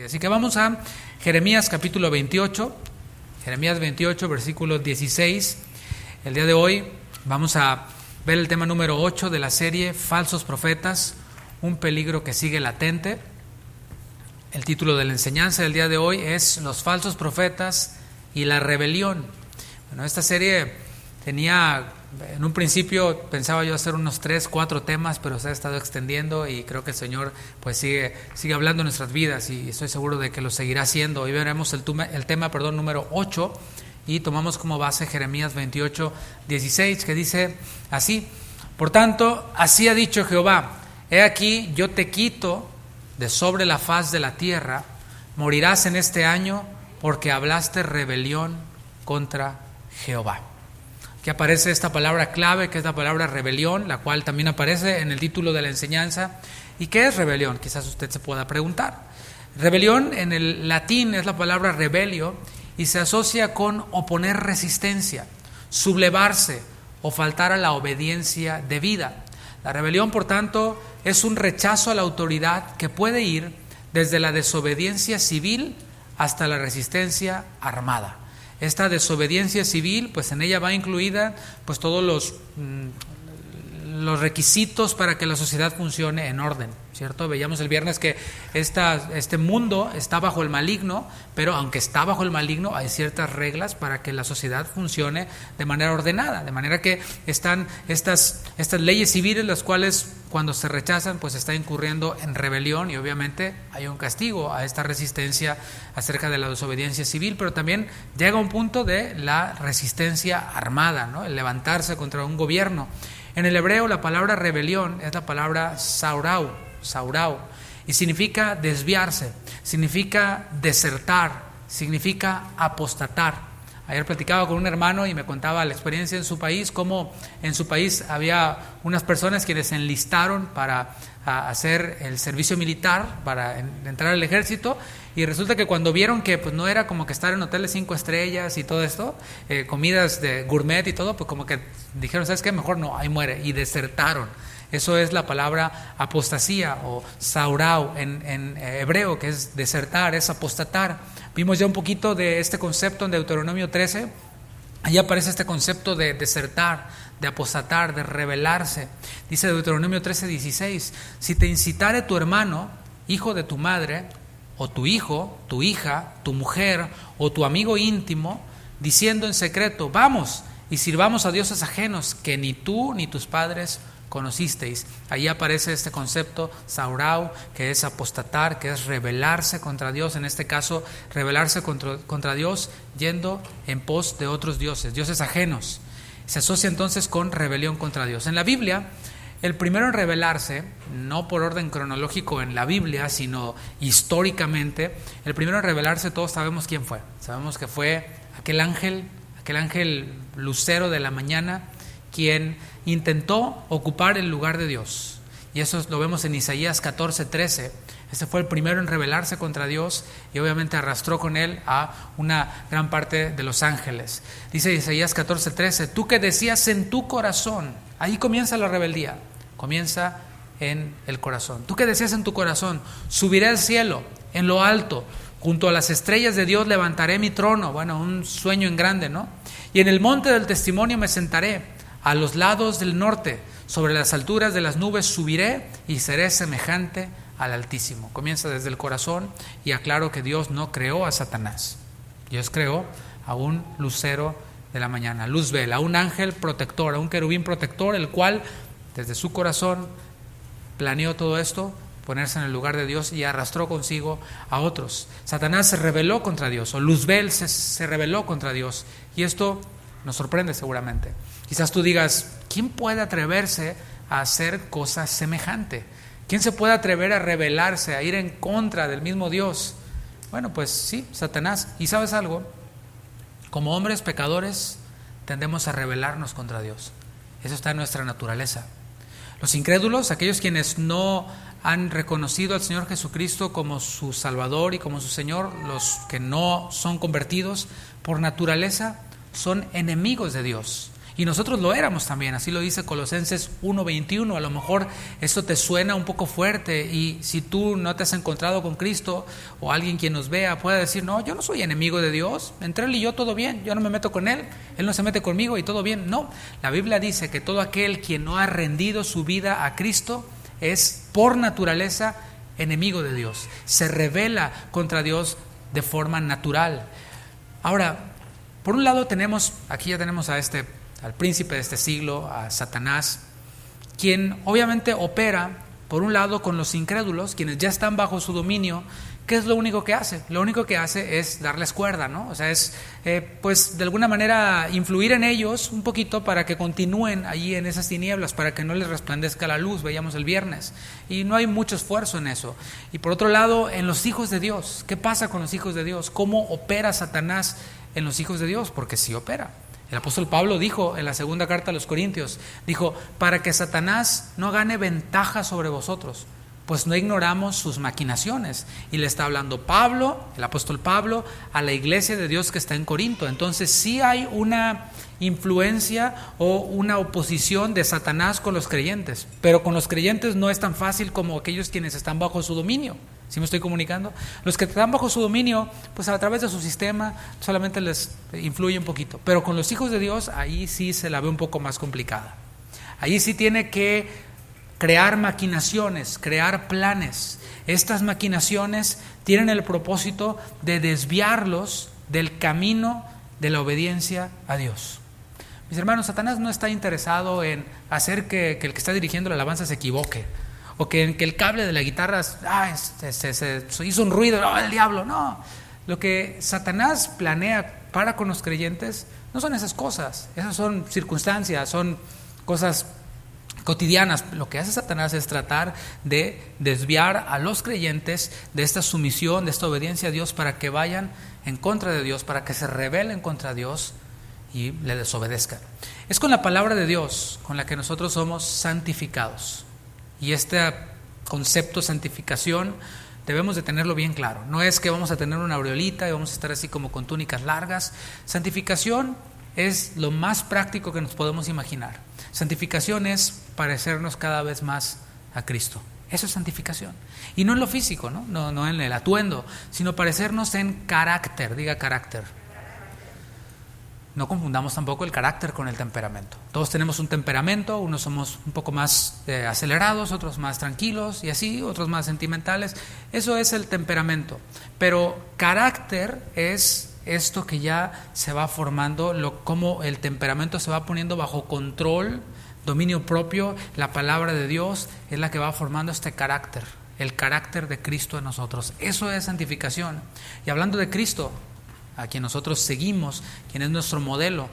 vida. Así que vamos a Jeremías capítulo 28, Jeremías 28, versículo 16. El día de hoy vamos a ver el tema número 8 de la serie Falsos Profetas, un peligro que sigue latente. El título de la enseñanza del día de hoy es Los falsos profetas y la rebelión. Bueno, esta serie tenía, en un principio pensaba yo hacer unos 3, 4 temas, pero se ha estado extendiendo y creo que el Señor pues sigue hablando en nuestras vidas y estoy seguro de que lo seguirá haciendo. Hoy veremos el tema número 8 y tomamos como base Jeremías 28, 16, que dice así: Por tanto, así ha dicho Jehová, he aquí yo te quito de sobre la faz de la tierra, morirás en este año porque hablaste rebelión contra Jehová. Aquí aparece esta palabra clave, que es la palabra rebelión, la cual también aparece en el título de la enseñanza. ¿Y qué es rebelión? Quizás usted se pueda preguntar. Rebelión en el latín es la palabra rebelio y se asocia con oponer resistencia, sublevarse o faltar a la obediencia debida. La rebelión, por tanto, es un rechazo a la autoridad que puede ir desde la desobediencia civil hasta la resistencia armada. Esta desobediencia civil, pues en ella va incluida pues todos los requisitos para que la sociedad funcione en orden, ¿cierto? Veíamos el viernes que este mundo está bajo el maligno, pero aunque está bajo el maligno hay ciertas reglas para que la sociedad funcione de manera ordenada, de manera que están estas leyes civiles, las cuales cuando se rechazan pues está incurriendo en rebelión y obviamente hay un castigo a esta resistencia acerca de la desobediencia civil, pero también llega un punto de la resistencia armada, ¿no? El levantarse contra un gobierno. En el hebreo la palabra rebelión es la palabra saurau, y significa desviarse, significa desertar, significa apostatar. Ayer platicaba con un hermano y me contaba la experiencia en su país, cómo en su país había unas personas quienes se enlistaron para hacer el servicio militar, para entrar al ejército, y resulta que cuando vieron que pues no era como que estar en hoteles 5 estrellas y todo esto, comidas de gourmet y todo, pues como que dijeron, ¿sabes qué? Mejor no, ahí muere, y desertaron. Eso es la palabra apostasía o saurau en hebreo, que es desertar, es apostatar. Vimos ya un poquito de este concepto en Deuteronomio 13. Allí aparece este concepto de desertar, de apostatar, de rebelarse. Dice Deuteronomio 13, 16: Si te incitare tu hermano, hijo de tu madre, o tu hijo, tu hija, tu mujer, o tu amigo íntimo, diciendo en secreto, vamos y sirvamos a dioses ajenos que ni tú ni tus padres conocisteis. Ahí aparece este concepto saurau, que es apostatar, que es rebelarse contra Dios, en este caso rebelarse contra Dios yendo en pos de otros dioses ajenos. Se asocia entonces con rebelión contra Dios. En la Biblia, el primero en rebelarse, no por orden cronológico en la Biblia, sino históricamente, el primero en rebelarse todos sabemos quién fue. Sabemos que fue aquel ángel lucero de la mañana, quien intentó ocupar el lugar de Dios. Y eso lo vemos en Isaías 14, 13. Este fue el primero en rebelarse contra Dios y obviamente arrastró con él a una gran parte de los ángeles. Dice Isaías 14, 13, tú que decías en tu corazón, ahí comienza la rebeldía, comienza en el corazón. Tú que decías en tu corazón, subiré al cielo, en lo alto, junto a las estrellas de Dios levantaré mi trono. Bueno, un sueño en grande, ¿no? Y en el monte del testimonio me sentaré, a los lados del norte, sobre las alturas de las nubes subiré y seré semejante al Altísimo. Comienza desde el corazón y aclaro que Dios no creó a Satanás. Dios creó a un lucero de la mañana, Luzbel, a un ángel protector, a un querubín protector, el cual desde su corazón planeó todo esto, ponerse en el lugar de Dios y arrastró consigo a otros. Satanás se rebeló contra Dios, o Luzbel se rebeló contra Dios, y esto nos sorprende seguramente. Quizás tú digas, ¿quién puede atreverse a hacer cosas semejantes? ¿Quién se puede atrever a rebelarse, a ir en contra del mismo Dios? Bueno, pues sí, Satanás. ¿Y sabes algo? Como hombres pecadores tendemos a rebelarnos contra Dios. Eso está en nuestra naturaleza. Los incrédulos, aquellos quienes no han reconocido al Señor Jesucristo como su Salvador y como su Señor, los que no son convertidos, por naturaleza son enemigos de Dios. Y nosotros lo éramos también, así lo dice Colosenses 1:21. A lo mejor esto te suena un poco fuerte, y si tú no te has encontrado con Cristo, o alguien quien nos vea puede decir: no, yo no soy enemigo de Dios, entre Él y yo todo bien, yo no me meto con Él, Él no se mete conmigo y todo bien. No, la Biblia dice que todo aquel quien no ha rendido su vida a Cristo es por naturaleza enemigo de Dios, se rebela contra Dios de forma natural. Ahora, por un lado aquí ya tenemos al príncipe de este siglo, a Satanás, quien obviamente opera, por un lado, con los incrédulos, quienes ya están bajo su dominio. ¿Qué es lo único que hace? Lo único que hace es darles cuerda, ¿no? O sea, es pues de alguna manera influir en ellos un poquito para que continúen allí en esas tinieblas, para que no les resplandezca la luz, veíamos el viernes. Y no hay mucho esfuerzo en eso. Y por otro lado, en los hijos de Dios. ¿Qué pasa con los hijos de Dios? ¿Cómo opera Satanás en los hijos de Dios? Porque sí opera. El apóstol Pablo dijo en la segunda carta a los Corintios, dijo: para que Satanás no gane ventaja sobre vosotros, pues no ignoramos sus maquinaciones. Y le está hablando Pablo, el apóstol Pablo, a la iglesia de Dios que está en Corinto. Entonces sí hay una influencia o una oposición de Satanás con los creyentes, pero con los creyentes no es tan fácil como aquellos quienes están bajo su dominio. ¿Sí me estoy comunicando? Los que están bajo su dominio, pues a través de su sistema solamente les influye un poquito, pero con los hijos de Dios ahí sí se la ve un poco más complicada. Ahí sí tiene que crear maquinaciones, crear planes. Estas maquinaciones tienen el propósito de desviarlos del camino de la obediencia a Dios. Mis hermanos, Satanás no está interesado en hacer que el que está dirigiendo la alabanza se equivoque, o que el cable de la guitarra se hizo un ruido, el diablo. No, lo que Satanás planea para con los creyentes no son esas cosas son circunstancias, son cosas cotidianas. Lo que hace Satanás es tratar de desviar a los creyentes de esta sumisión, de esta obediencia a Dios, para que vayan en contra de Dios, para que se rebelen contra Dios y le desobedezcan. Es con la palabra de Dios con la que nosotros somos santificados. Y este concepto santificación debemos de tenerlo bien claro. No es que vamos a tener una aureolita y vamos a estar así como con túnicas largas. Santificación es lo más práctico que nos podemos imaginar. Santificación es parecernos cada vez más a Cristo. Eso es santificación. Y no en lo físico, no en el atuendo, sino parecernos en carácter. Diga carácter. No confundamos tampoco el carácter con el temperamento. Todos tenemos un temperamento, unos somos un poco más acelerados, otros más tranquilos y así, otros más sentimentales. Eso es el temperamento. Pero carácter es esto que ya se va formando, cómo el temperamento se va poniendo bajo control, dominio propio. La palabra de Dios es la que va formando este carácter, el carácter de Cristo en nosotros. Eso es santificación. Y hablando de Cristo, a quien nosotros seguimos, quien es nuestro modelo,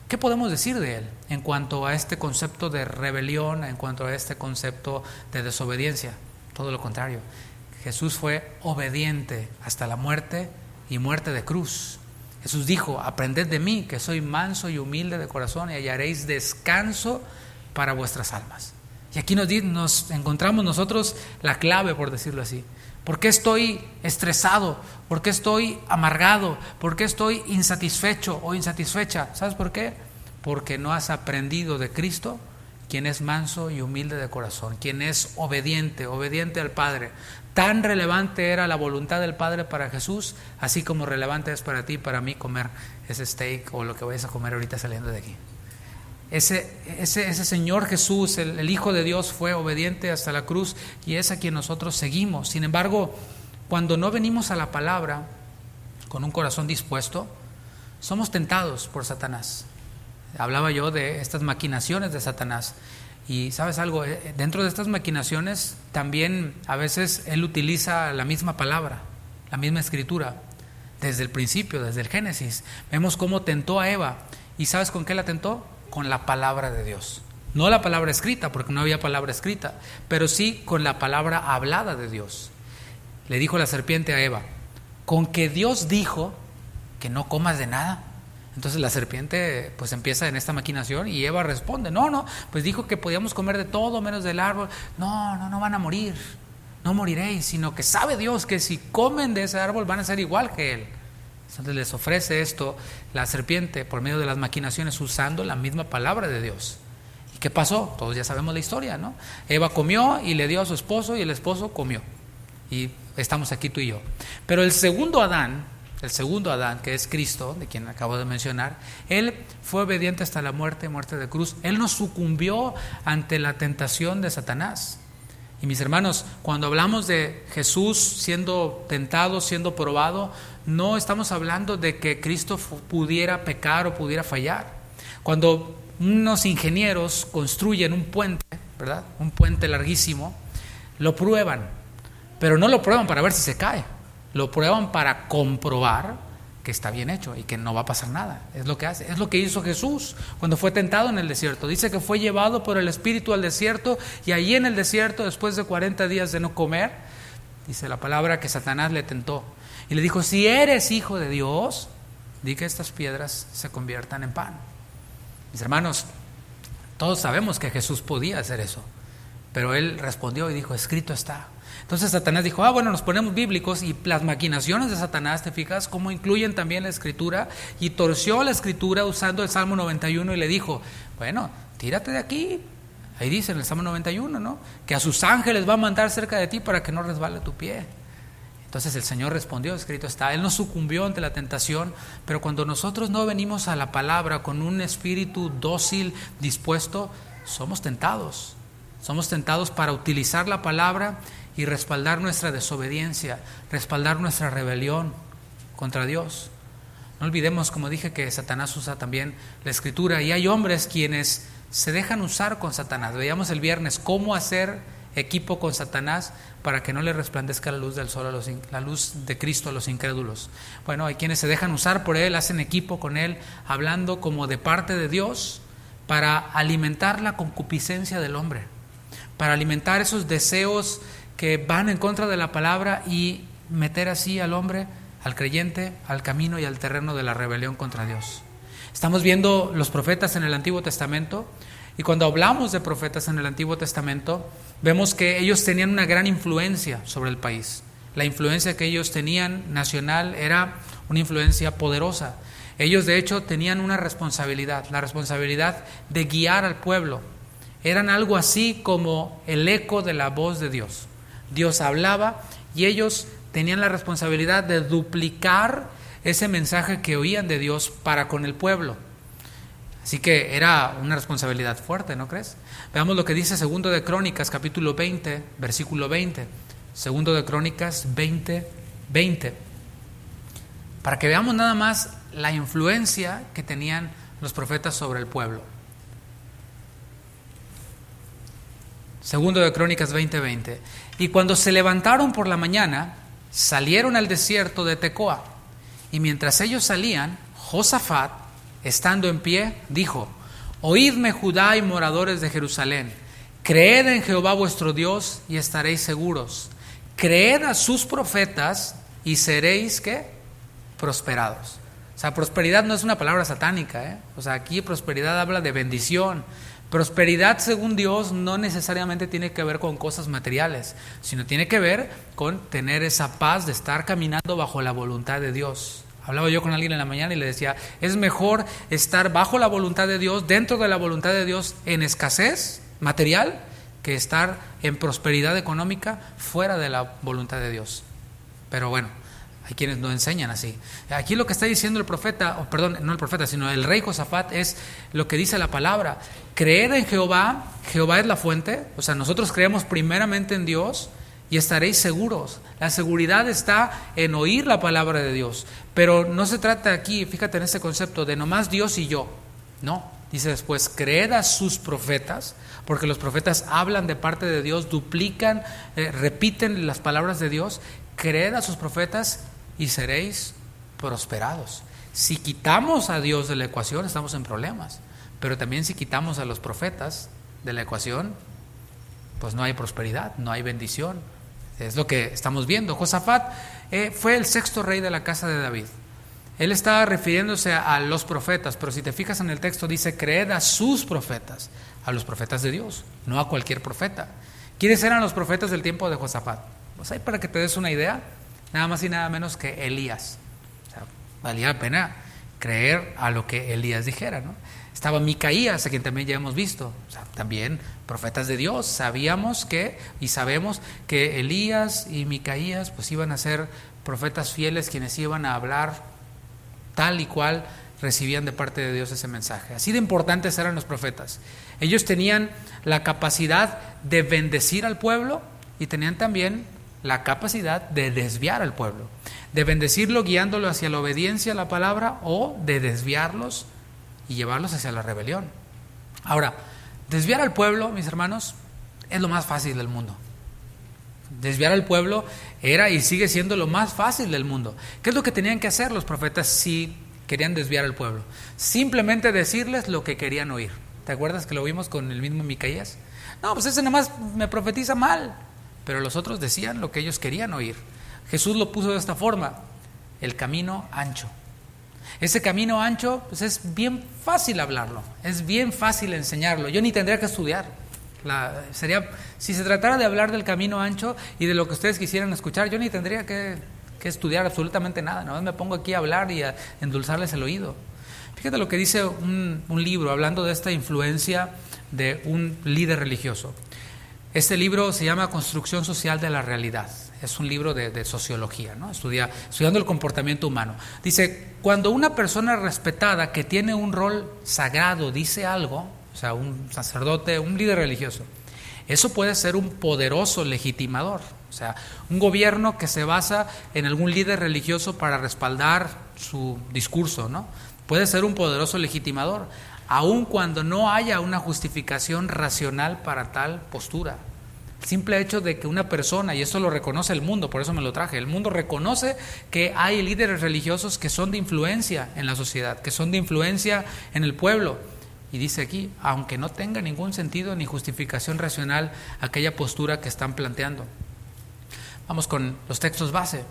¿qué podemos decir de Él en cuanto a este concepto de rebelión, en cuanto a este concepto de desobediencia? Todo lo contrario. Jesús fue obediente hasta la muerte y muerte de cruz. Jesús dijo: aprended de mí, que soy manso y humilde de corazón, y hallaréis descanso para vuestras almas. Y aquí nos encontramos nosotros la clave, por decirlo así. ¿Por qué estoy estresado? ¿Por qué estoy amargado? ¿Por qué estoy insatisfecho o insatisfecha? ¿Sabes por qué? Porque no has aprendido de Cristo, quien es manso y humilde de corazón, quien es obediente al Padre. Tan relevante era la voluntad del Padre para Jesús, así como relevante es para ti y para mí comer ese steak o lo que vayas a comer ahorita saliendo de aquí. Ese Señor Jesús, el Hijo de Dios, fue obediente hasta la cruz, y es a quien nosotros seguimos. Sin embargo, cuando no venimos a la palabra con un corazón dispuesto, somos tentados por Satanás. Hablaba yo de estas maquinaciones de Satanás. Y ¿sabes algo? Dentro de estas maquinaciones también a veces él utiliza la misma palabra, la misma escritura. Desde el principio, desde el Génesis, vemos cómo tentó a Eva. ¿Y sabes con qué la tentó? Con la palabra de Dios. No la palabra escrita, porque no había palabra escrita, pero sí con la palabra hablada de Dios. Le dijo la serpiente a Eva: con que Dios dijo que no comas de nada. Entonces la serpiente pues empieza en esta maquinación, y Eva responde: no, pues dijo que podíamos comer de todo menos del árbol. No van a morir, no moriréis, sino que sabe Dios que si comen de ese árbol van a ser igual que Él, Entonces les ofrece esto la serpiente por medio de las maquinaciones usando la misma palabra de Dios. ¿Y qué pasó? Todos ya sabemos la historia, ¿no? Eva comió y le dio a su esposo y el esposo comió. Y estamos aquí tú y yo. Pero el segundo Adán, que es Cristo, de quien acabo de mencionar, él fue obediente hasta la muerte de cruz. Él no sucumbió ante la tentación de Satanás. Y mis hermanos, cuando hablamos de Jesús siendo tentado, siendo probado, no estamos hablando de que Cristo pudiera pecar o pudiera fallar. Cuando unos ingenieros construyen un puente, ¿verdad? Un puente larguísimo, lo prueban, pero no lo prueban para ver si se cae, lo prueban para comprobar que está bien hecho y que no va a pasar nada. Es lo que hace, es lo que hizo Jesús cuando fue tentado en el desierto. Dice que fue llevado por el Espíritu al desierto, y allí en el desierto, después de 40 días de no comer, dice la palabra que Satanás le tentó y le dijo: si eres hijo de Dios, di que estas piedras se conviertan en pan. Mis hermanos, todos sabemos que Jesús podía hacer eso, pero él respondió y dijo: escrito está. Entonces Satanás dijo: bueno, nos ponemos bíblicos, y las maquinaciones de Satanás, ¿te fijas cómo incluyen también la escritura? Y torció la escritura usando el Salmo 91 y le dijo: bueno, tírate de aquí. Ahí dice en el Salmo 91, ¿no?, que a sus ángeles va a mandar cerca de ti para que no resbale tu pie. Entonces el Señor respondió: escrito está. Él no sucumbió ante la tentación. Pero cuando nosotros no venimos a la palabra con un espíritu dócil, dispuesto, somos tentados. Somos tentados para utilizar la palabra y respaldar nuestra desobediencia, respaldar nuestra rebelión contra Dios. No olvidemos, como dije, que Satanás usa también la escritura, y hay hombres quienes se dejan usar con Satanás. Veíamos el viernes cómo hacer equipo con Satanás para que no le resplandezca la luz del sol, la luz de Cristo a los incrédulos. Bueno, hay quienes se dejan usar por él, hacen equipo con él, hablando como de parte de Dios, para alimentar la concupiscencia del hombre, para alimentar esos deseos que van en contra de la palabra y meter así al hombre, al creyente, al camino y al terreno de la rebelión contra Dios. Estamos viendo los profetas en el Antiguo Testamento, y cuando hablamos de profetas en el Antiguo Testamento, vemos que ellos tenían una gran influencia sobre el país. La influencia que ellos tenían nacional era una influencia poderosa. Ellos de hecho tenían una responsabilidad, la responsabilidad de guiar al pueblo. Eran algo así como el eco de la voz de Dios. Dios hablaba y ellos tenían la responsabilidad de duplicar ese mensaje que oían de Dios para con el pueblo. Así que era una responsabilidad fuerte, ¿no crees? Veamos lo que dice 2 de Crónicas, capítulo 20, versículo 20. 2 de Crónicas 20, 20. Para que veamos nada más la influencia que tenían los profetas sobre el pueblo. 2 de Crónicas 20, 20. Y cuando se levantaron por la mañana, salieron al desierto de Tecoa. Y mientras ellos salían, Josafat, estando en pie, dijo: oídme, Judá y moradores de Jerusalén, creed en Jehová vuestro Dios y estaréis seguros. Creed a sus profetas y seréis, ¿qué?, prosperados. O sea, prosperidad no es una palabra satánica, ¿eh? O sea, aquí prosperidad habla de bendición. Prosperidad, según Dios, no necesariamente tiene que ver con cosas materiales, sino tiene que ver con tener esa paz de estar caminando bajo la voluntad de Dios. Hablaba yo con alguien en la mañana y le decía: es mejor estar bajo la voluntad de Dios, dentro de la voluntad de Dios, en escasez material, que estar en prosperidad económica fuera de la voluntad de Dios. Pero bueno, hay quienes no enseñan así. Aquí lo que está diciendo el profeta, no el profeta, sino el rey Josafat, es lo que dice la palabra: creed en Jehová. Jehová es la fuente. O sea, nosotros creemos primeramente en Dios y estaréis seguros. La seguridad está en oír la palabra de Dios. Pero no se trata aquí, fíjate en este concepto, de nomás Dios y yo. No, dice después: creed a sus profetas, porque los profetas hablan de parte de Dios, duplican, repiten las palabras de Dios. Creed a sus profetas y seréis prosperados. Si quitamos a Dios de la ecuación, estamos en problemas. Pero también si quitamos a los profetas de la ecuación, pues no hay prosperidad, no hay bendición. Es lo que estamos viendo. Josafat fue el sexto rey de la casa de David. Él estaba refiriéndose a los profetas, pero si te fijas en el texto dice: creed a sus profetas, a los profetas de Dios, no a cualquier profeta. ¿Quiénes eran los profetas del tiempo de Josafat? Pues ahí, para que te des una idea, nada más y nada menos que Elías. O sea, valía la pena creer a lo que Elías dijera, ¿no? Estaba Micaías, a quien también ya hemos visto, o sea, también profetas de Dios. Sabíamos que, y sabemos que Elías y Micaías pues iban a ser profetas fieles, quienes iban a hablar tal y cual recibían de parte de Dios ese mensaje. Así de importantes eran los profetas. Ellos tenían la capacidad de bendecir al pueblo y tenían también la capacidad de desviar al pueblo, de bendecirlo guiándolo hacia la obediencia a la palabra o de desviarlos y llevarlos hacia la rebelión. Ahora, desviar al pueblo, mis hermanos, es lo más fácil del mundo. Desviar al pueblo era y sigue siendo lo más fácil del mundo. ¿Qué es lo que tenían que hacer los profetas si querían desviar al pueblo? Simplemente decirles lo que querían oír. ¿Te acuerdas que lo vimos con el mismo Micaías? No, pues ese nada más me profetiza mal. Pero los otros decían lo que ellos querían oír. Jesús lo puso de esta forma: el camino ancho. Ese camino ancho, pues es bien fácil hablarlo, es bien fácil enseñarlo. Yo ni tendría que estudiar. Si se tratara de hablar del camino ancho y de lo que ustedes quisieran escuchar, yo ni tendría que estudiar absolutamente nada. Nada más me pongo aquí a hablar y a endulzarles el oído. Fíjate lo que dice un libro hablando de esta influencia de un líder religioso. Este libro se llama Construcción Social de la Realidad. Es un libro de sociología, ¿no? Estudiando el comportamiento humano. Dice, cuando una persona respetada que tiene un rol sagrado dice algo, o sea, un sacerdote, un líder religioso, eso puede ser un poderoso legitimador. O sea, un gobierno que se basa en algún líder religioso para respaldar su discurso, ¿no? Puede ser un poderoso legitimador, aun cuando no haya una justificación racional para tal postura. El simple hecho de que una persona, y eso lo reconoce el mundo, por eso me lo traje, el mundo reconoce que hay líderes religiosos que son de influencia en la sociedad, que son de influencia en el pueblo. Y dice aquí, aunque no tenga ningún sentido ni justificación racional aquella postura que están planteando. Vamos con los textos base.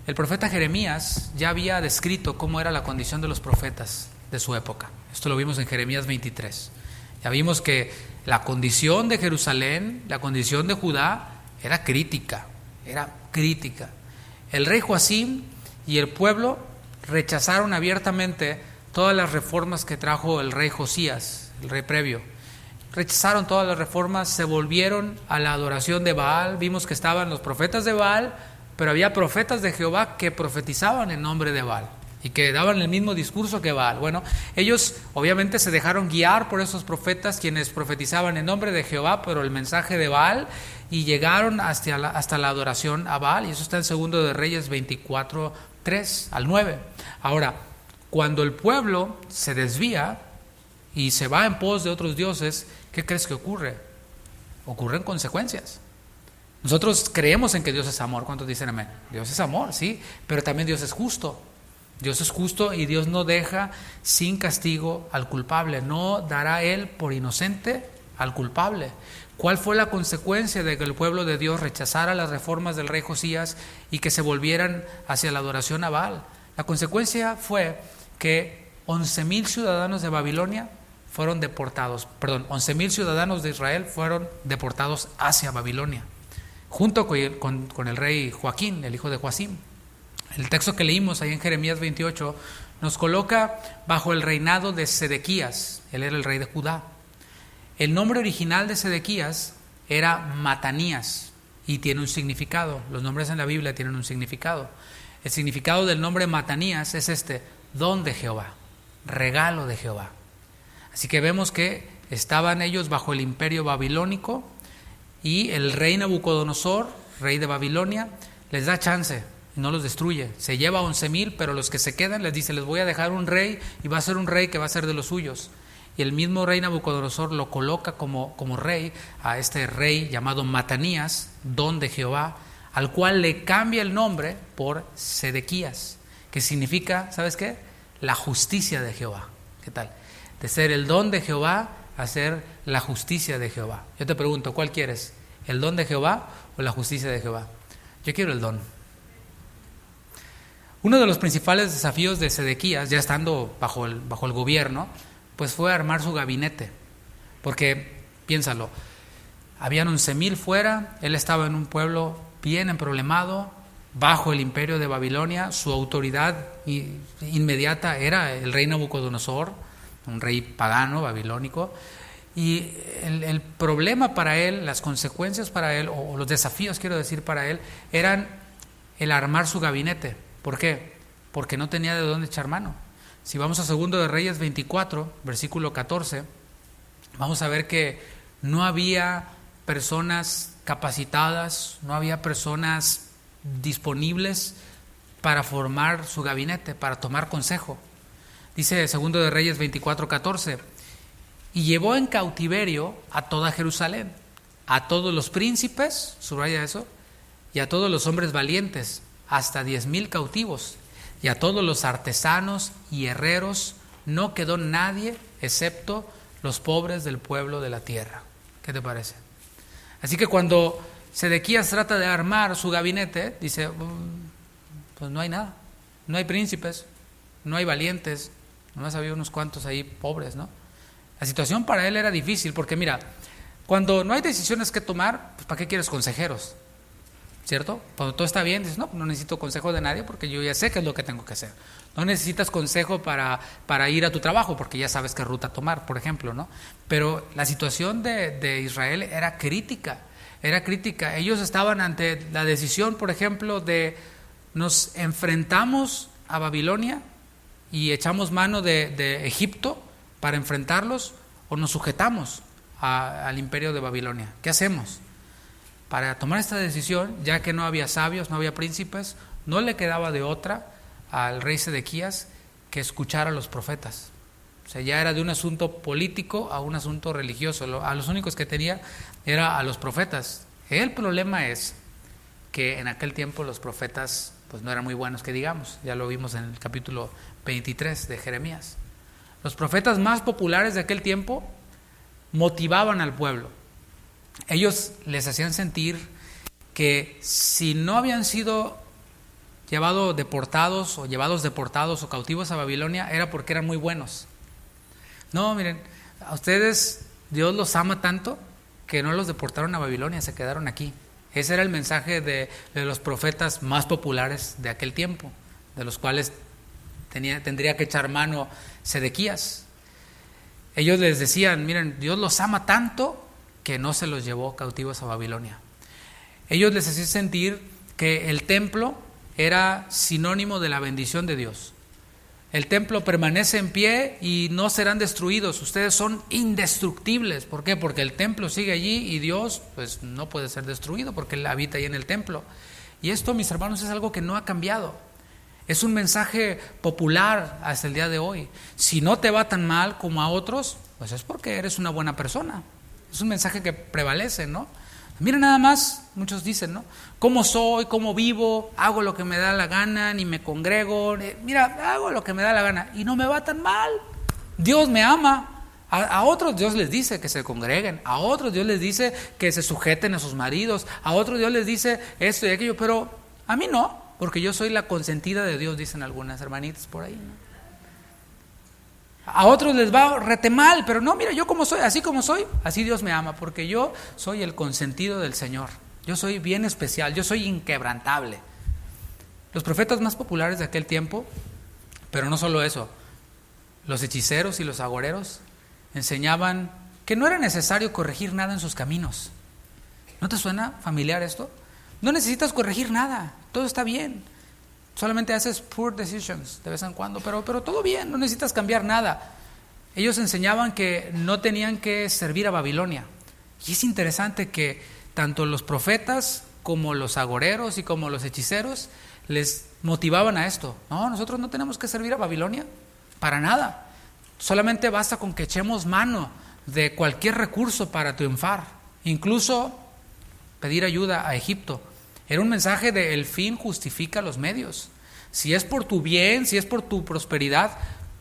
El profeta Jeremías ya había descrito cómo era la condición de los profetas de su época. Esto lo vimos en Jeremías 23. Ya vimos que la condición de Jerusalén, la condición de Judá, era crítica. El rey Joacim y el pueblo rechazaron abiertamente todas las reformas que trajo el rey Josías, el rey previo. Rechazaron todas las reformas, se volvieron a la adoración de Baal. Vimos que estaban los profetas de Baal, pero había profetas de Jehová que profetizaban en nombre de Baal y que daban el mismo discurso que Baal. Bueno, ellos obviamente se dejaron guiar por esos profetas quienes profetizaban en nombre de Jehová, pero el mensaje de Baal, y llegaron hasta la adoración a Baal, y eso está en 2 de Reyes 24, 3 al 9. Ahora, cuando el pueblo se desvía y se va en pos de otros dioses, ¿qué crees que ocurre? Ocurren consecuencias. Nosotros creemos en que Dios es amor. ¿Cuántos dicen amén? Dios es amor, sí, pero también Dios es justo. Dios es justo y Dios no deja sin castigo al culpable. No dará Él por inocente al culpable. ¿Cuál fue la consecuencia de que el pueblo de Dios rechazara las reformas del rey Josías y que se volvieran hacia la adoración a Baal? La consecuencia fue que 11,000 ciudadanos de Babilonia fueron deportados. 11,000 ciudadanos de Israel fueron deportados hacia Babilonia, junto con el rey Joaquín, el hijo de Joacim. El texto que leímos ahí en Jeremías 28 nos coloca bajo el reinado de Sedequías. Él era el rey de Judá. El nombre original de Sedequías era Matanías y tiene un significado. Los nombres en la Biblia tienen un significado. El significado del nombre Matanías es don de Jehová, regalo de Jehová. Así que vemos que estaban ellos bajo el imperio babilónico y el rey Nabucodonosor, rey de Babilonia, les da chance, no los destruye. Se lleva 11,000, pero los que se quedan les dice, les voy a dejar un rey y va a ser un rey que va a ser de los suyos. Y el mismo rey Nabucodonosor lo coloca como rey a este rey llamado Matanías, don de Jehová, al cual le cambia el nombre por Sedequías, que significa, ¿sabes qué? La justicia de Jehová. ¿Qué tal? De ser el don de Jehová a ser la justicia de Jehová. Yo te pregunto, ¿cuál quieres? ¿El don de Jehová o la justicia de Jehová? Yo quiero el don. Uno de los principales desafíos de Sedequías, ya estando bajo el gobierno, pues fue armar su gabinete. Porque, piénsalo, habían 11,000 fuera, él estaba en un pueblo bien emproblemado, bajo el imperio de Babilonia. Su autoridad inmediata era el rey Nabucodonosor, un rey pagano, babilónico. Y el problema para él, las consecuencias para él, o los desafíos, quiero decir, para él, eran el armar su gabinete. ¿Por qué? Porque no tenía de dónde echar mano. Si vamos a 2 de Reyes 24, versículo 14, vamos a ver que no había personas capacitadas, no había personas disponibles para formar su gabinete, para tomar consejo. Dice 2 de Reyes 24, 14, y llevó en cautiverio a toda Jerusalén, a todos los príncipes, subraya eso, y a todos los hombres valientes, hasta 10,000 cautivos, y a todos los artesanos y herreros, no quedó nadie excepto los pobres del pueblo de la tierra. ¿Qué te parece? Así que cuando Sedequías trata de armar su gabinete, dice, pues no hay nada, no hay príncipes, no hay valientes, nomás había unos cuantos ahí pobres, ¿no? La situación para él era difícil, porque mira, cuando no hay decisiones que tomar, pues ¿para qué quieres consejeros? ¿Cierto? Cuando todo está bien, dices, no necesito consejo de nadie porque yo ya sé qué es lo que tengo que hacer. No necesitas consejo para ir a tu trabajo porque ya sabes qué ruta tomar, por ejemplo, ¿no? Pero la situación de Israel era crítica. Ellos estaban ante la decisión, por ejemplo, de nos enfrentamos a Babilonia y echamos mano de Egipto para enfrentarlos, o nos sujetamos al imperio de Babilonia. ¿Qué hacemos? Para tomar esta decisión, ya que no había sabios, no había príncipes, no le quedaba de otra al rey Sedequías que escuchar a los profetas. O sea, ya era de un asunto político a un asunto religioso. A los únicos que tenía era a los profetas. El problema es que en aquel tiempo los profetas pues no eran muy buenos, que digamos. Ya lo vimos en el capítulo 23 de Jeremías. Los profetas más populares de aquel tiempo motivaban al pueblo. Ellos les hacían sentir que si no habían sido llevados deportados o cautivos a Babilonia, era porque eran muy buenos. No, miren, a ustedes Dios los ama tanto que no los deportaron a Babilonia, se quedaron aquí. Ese era el mensaje de los profetas más populares de aquel tiempo, de los cuales tendría que echar mano Sedequías. Ellos les decían, miren, Dios los ama tanto que no se los llevó cautivos a Babilonia. Ellos les hacían sentir que el templo era sinónimo de la bendición de Dios. El templo permanece en pie y no serán destruidos. Ustedes son indestructibles. ¿Por qué? Porque el templo sigue allí y Dios pues no puede ser destruido porque Él habita ahí en el templo. Y esto, mis hermanos, es algo que no ha cambiado. Es un mensaje popular hasta el día de hoy. Si no te va tan mal como a otros, pues es porque eres una buena persona. Es un mensaje que prevalece, ¿no? Mira nada más, muchos dicen, ¿no? ¿Cómo soy? ¿Cómo vivo? Hago lo que me da la gana, ni me congrego. Mira, hago lo que me da la gana y no me va tan mal. Dios me ama. A otros Dios les dice que se congreguen. A otros Dios les dice que se sujeten a sus maridos. A otros Dios les dice esto y aquello. Pero a mí no, porque yo soy la consentida de Dios, dicen algunas hermanitas por ahí, ¿no? A otros les va rete mal, pero no, mira, yo como soy, así como soy, así Dios me ama, porque yo soy el consentido del Señor. Yo soy bien especial, yo soy inquebrantable. Los profetas más populares de aquel tiempo, pero no solo eso, los hechiceros y los agoreros enseñaban que no era necesario corregir nada en sus caminos. ¿No te suena familiar esto? No necesitas corregir nada, todo está bien. Solamente haces poor decisions de vez en cuando, pero todo bien, no necesitas cambiar nada. Ellos enseñaban que no tenían que servir a Babilonia. Y es interesante que tanto los profetas como los agoreros y como los hechiceros les motivaban a esto. No, nosotros no tenemos que servir a Babilonia, para nada. Solamente basta con que echemos mano de cualquier recurso para triunfar, incluso pedir ayuda a Egipto. Era un mensaje de el fin justifica los medios. Si es por tu bien, si es por tu prosperidad,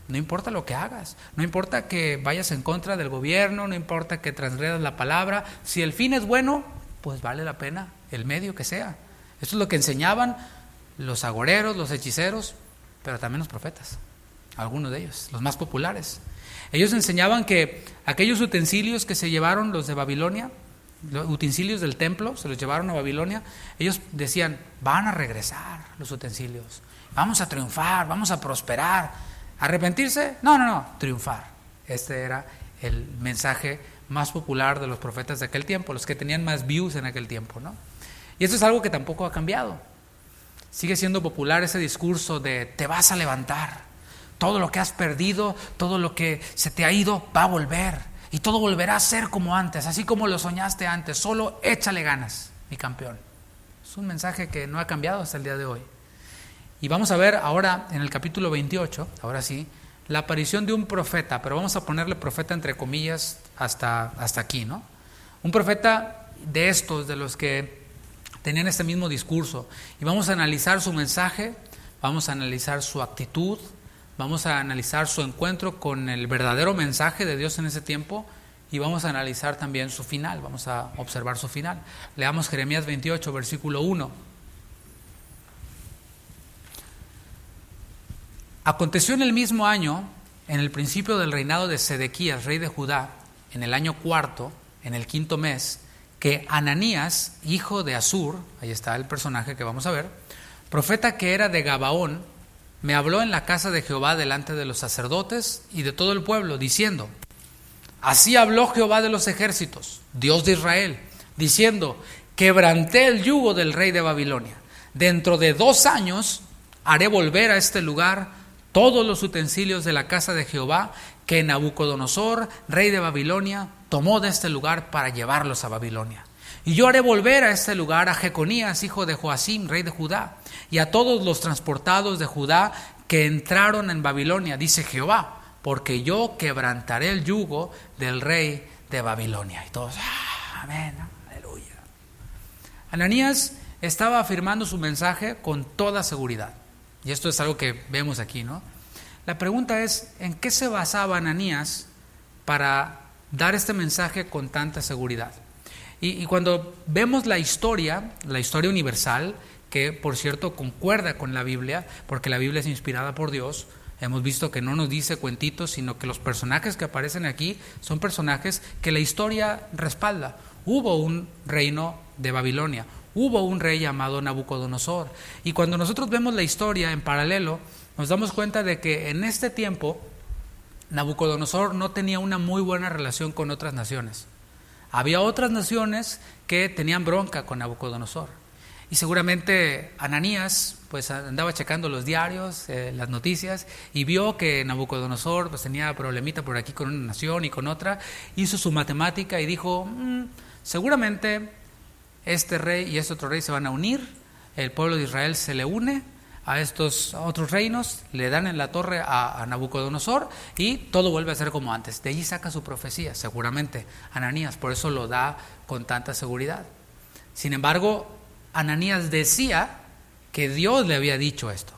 no importa lo que hagas, no importa que vayas en contra del gobierno, no importa que transgredas la palabra, si el fin es bueno, pues vale la pena el medio que sea. Esto es lo que enseñaban los agoreros, los hechiceros, pero también los profetas, algunos de ellos, los más populares. Ellos enseñaban que aquellos utensilios que se llevaron los de Babilonia los utensilios del templo, se los llevaron a Babilonia. Ellos decían, van a regresar los utensilios, vamos a triunfar, vamos a prosperar. ¿Arrepentirse? No, triunfar. Este era el mensaje más popular de los profetas de aquel tiempo, los que tenían más views en aquel tiempo, ¿no? Y esto es algo que tampoco ha cambiado. Sigue siendo popular ese discurso de te vas a levantar, todo lo que has perdido, todo lo que se te ha ido va a volver y todo volverá a ser como antes, así como lo soñaste antes, solo échale ganas, mi campeón. Es un mensaje que no ha cambiado hasta el día de hoy. Y vamos a ver ahora en el capítulo 28, ahora sí, la aparición de un profeta, pero vamos a ponerle profeta entre comillas hasta aquí, ¿no? Un profeta de estos, de los que tenían este mismo discurso, y vamos a analizar su mensaje, vamos a analizar su actitud, vamos a analizar su encuentro con el verdadero mensaje de Dios en ese tiempo, y vamos a analizar también su final, vamos a observar su final. Leamos Jeremías 28, versículo 1. Aconteció en el mismo año, en el principio del reinado de Sedequías, rey de Judá, en el año cuarto, en el quinto mes, que Ananías, hijo de Azur, ahí está el personaje que vamos a ver, profeta que era de Gabaón, me habló en la casa de Jehová delante de los sacerdotes y de todo el pueblo, diciendo, así habló Jehová de los ejércitos, Dios de Israel, diciendo, quebranté el yugo del rey de Babilonia. Dentro de 2 años haré volver a este lugar todos los utensilios de la casa de Jehová que Nabucodonosor, rey de Babilonia, tomó de este lugar para llevarlos a Babilonia. Y yo haré volver a este lugar a Jeconías, hijo de Joacim, rey de Judá, y a todos los transportados de Judá que entraron en Babilonia, dice Jehová, porque yo quebrantaré el yugo del rey de Babilonia. Y todos, amén, aleluya. Ananías estaba afirmando su mensaje con toda seguridad. Y esto es algo que vemos aquí, ¿no? La pregunta es, ¿en qué se basaba Ananías para dar este mensaje con tanta seguridad? Y cuando vemos la historia universal, que por cierto concuerda con la Biblia, porque la Biblia es inspirada por Dios, hemos visto que no nos dice cuentitos, sino que los personajes que aparecen aquí son personajes que la historia respalda. Hubo un reino de Babilonia, hubo un rey llamado Nabucodonosor, y cuando nosotros vemos la historia en paralelo, nos damos cuenta de que en este tiempo Nabucodonosor no tenía una muy buena relación con otras naciones. Había otras naciones que tenían bronca con Nabucodonosor, y seguramente Ananías pues andaba checando los diarios, las noticias, y vio que Nabucodonosor pues tenía problemita por aquí con una nación y con otra. Hizo su matemática y dijo, seguramente este rey y este otro rey se van a unir, el pueblo de Israel se le une a estos otros reinos, le dan en la torre a Nabucodonosor y todo vuelve a ser como antes. De allí saca su profecía, seguramente Ananías, por eso lo da con tanta seguridad. Sin embargo, Ananías decía que Dios le había dicho esto.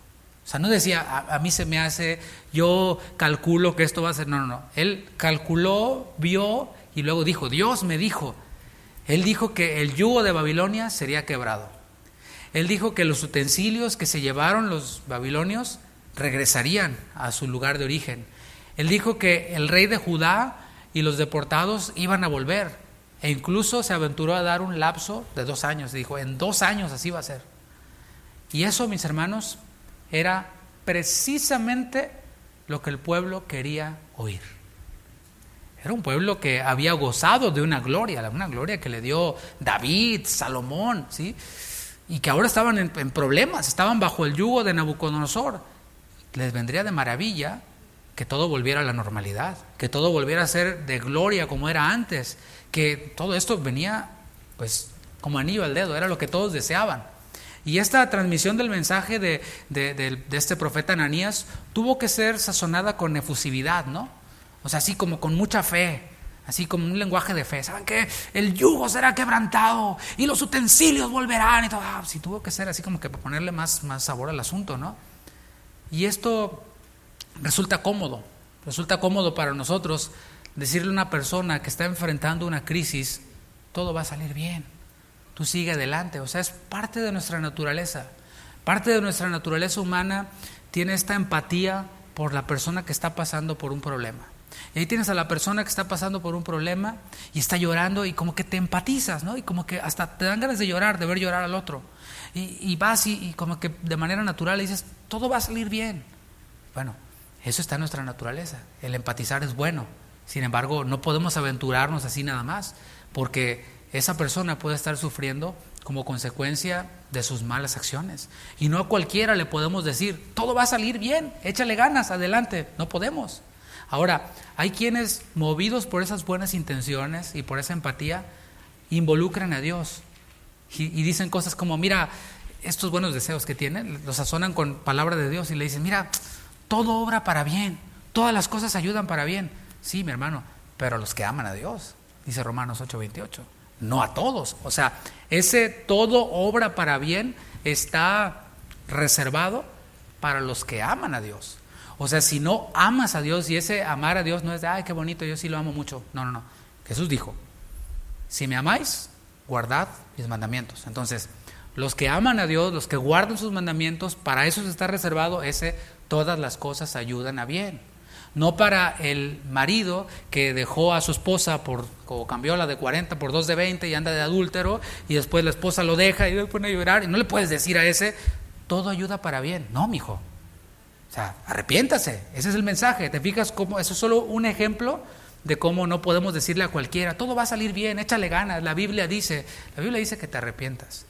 O sea, no decía, a mí se me hace, yo calculo que esto va a ser, no. Él calculó, vio y luego dijo, Dios me dijo. Él dijo que el yugo de Babilonia sería quebrado. Él dijo que los utensilios que se llevaron los babilonios regresarían a su lugar de origen. Él dijo que el rey de Judá y los deportados iban a volver. E incluso se aventuró a dar un lapso de 2 años. Dijo, en 2 años así va a ser. Y eso, mis hermanos, era precisamente lo que el pueblo quería oír. Era un pueblo que había gozado de una gloria que le dio David, Salomón, ¿sí? Y que ahora estaban en problemas, estaban bajo el yugo de Nabucodonosor. Les vendría de maravilla que todo volviera a la normalidad, que todo volviera a ser de gloria como era antes, que todo esto venía pues como anillo al dedo, era lo que todos deseaban. Y esta transmisión del mensaje de este profeta Ananías tuvo que ser sazonada con efusividad, ¿no? O sea, así como con mucha fe, así como un lenguaje de fe. ¿Saben qué? El yugo será quebrantado y los utensilios volverán y todo. Sí, tuvo que ser así como que para ponerle más sabor al asunto, ¿no? Y esto resulta cómodo para nosotros decirle a una persona que está enfrentando una crisis, todo va a salir bien, tú sigue adelante. O sea, es parte de nuestra naturaleza. Parte de nuestra naturaleza humana tiene esta empatía por la persona que está pasando por un problema. Y ahí tienes a la persona que está pasando por un problema y está llorando y como que te empatizas, ¿no? Y como que hasta te dan ganas de llorar, de ver llorar al otro. Y vas y como que de manera natural le dices, todo va a salir bien. Bueno, eso está en nuestra naturaleza. El empatizar es bueno. Sin embargo, no podemos aventurarnos así nada más, porque esa persona puede estar sufriendo como consecuencia de sus malas acciones. Y no a cualquiera le podemos decir, todo va a salir bien, échale ganas, adelante. No podemos. Ahora, hay quienes, movidos por esas buenas intenciones y por esa empatía, involucran a Dios y dicen cosas como, mira, estos buenos deseos que tienen, los sazonan con palabra de Dios y le dicen, mira, todo obra para bien, todas las cosas ayudan para bien. Sí, mi hermano, pero a los que aman a Dios, dice Romanos 8:28, no a todos. O sea, ese todo obra para bien está reservado para los que aman a Dios. O sea, si no amas a Dios, y ese amar a Dios no es de, ay, qué bonito, yo sí lo amo mucho. No, no, no. Jesús dijo, si me amáis, guardad mis mandamientos. Entonces, los que aman a Dios, los que guardan sus mandamientos, para eso está reservado ese, todas las cosas ayudan a bien. No para el marido que dejó a su esposa o cambió la de 40 por 2 de 20 y anda de adúltero, y después la esposa lo deja y le pone a llorar, y no le puedes decir a ese, todo ayuda para bien. No, mijo. O sea, arrepiéntase, ese es el mensaje. ¿Te fijas cómo eso es solo un ejemplo de cómo no podemos decirle a cualquiera, todo va a salir bien, échale ganas? La Biblia dice que te arrepientas.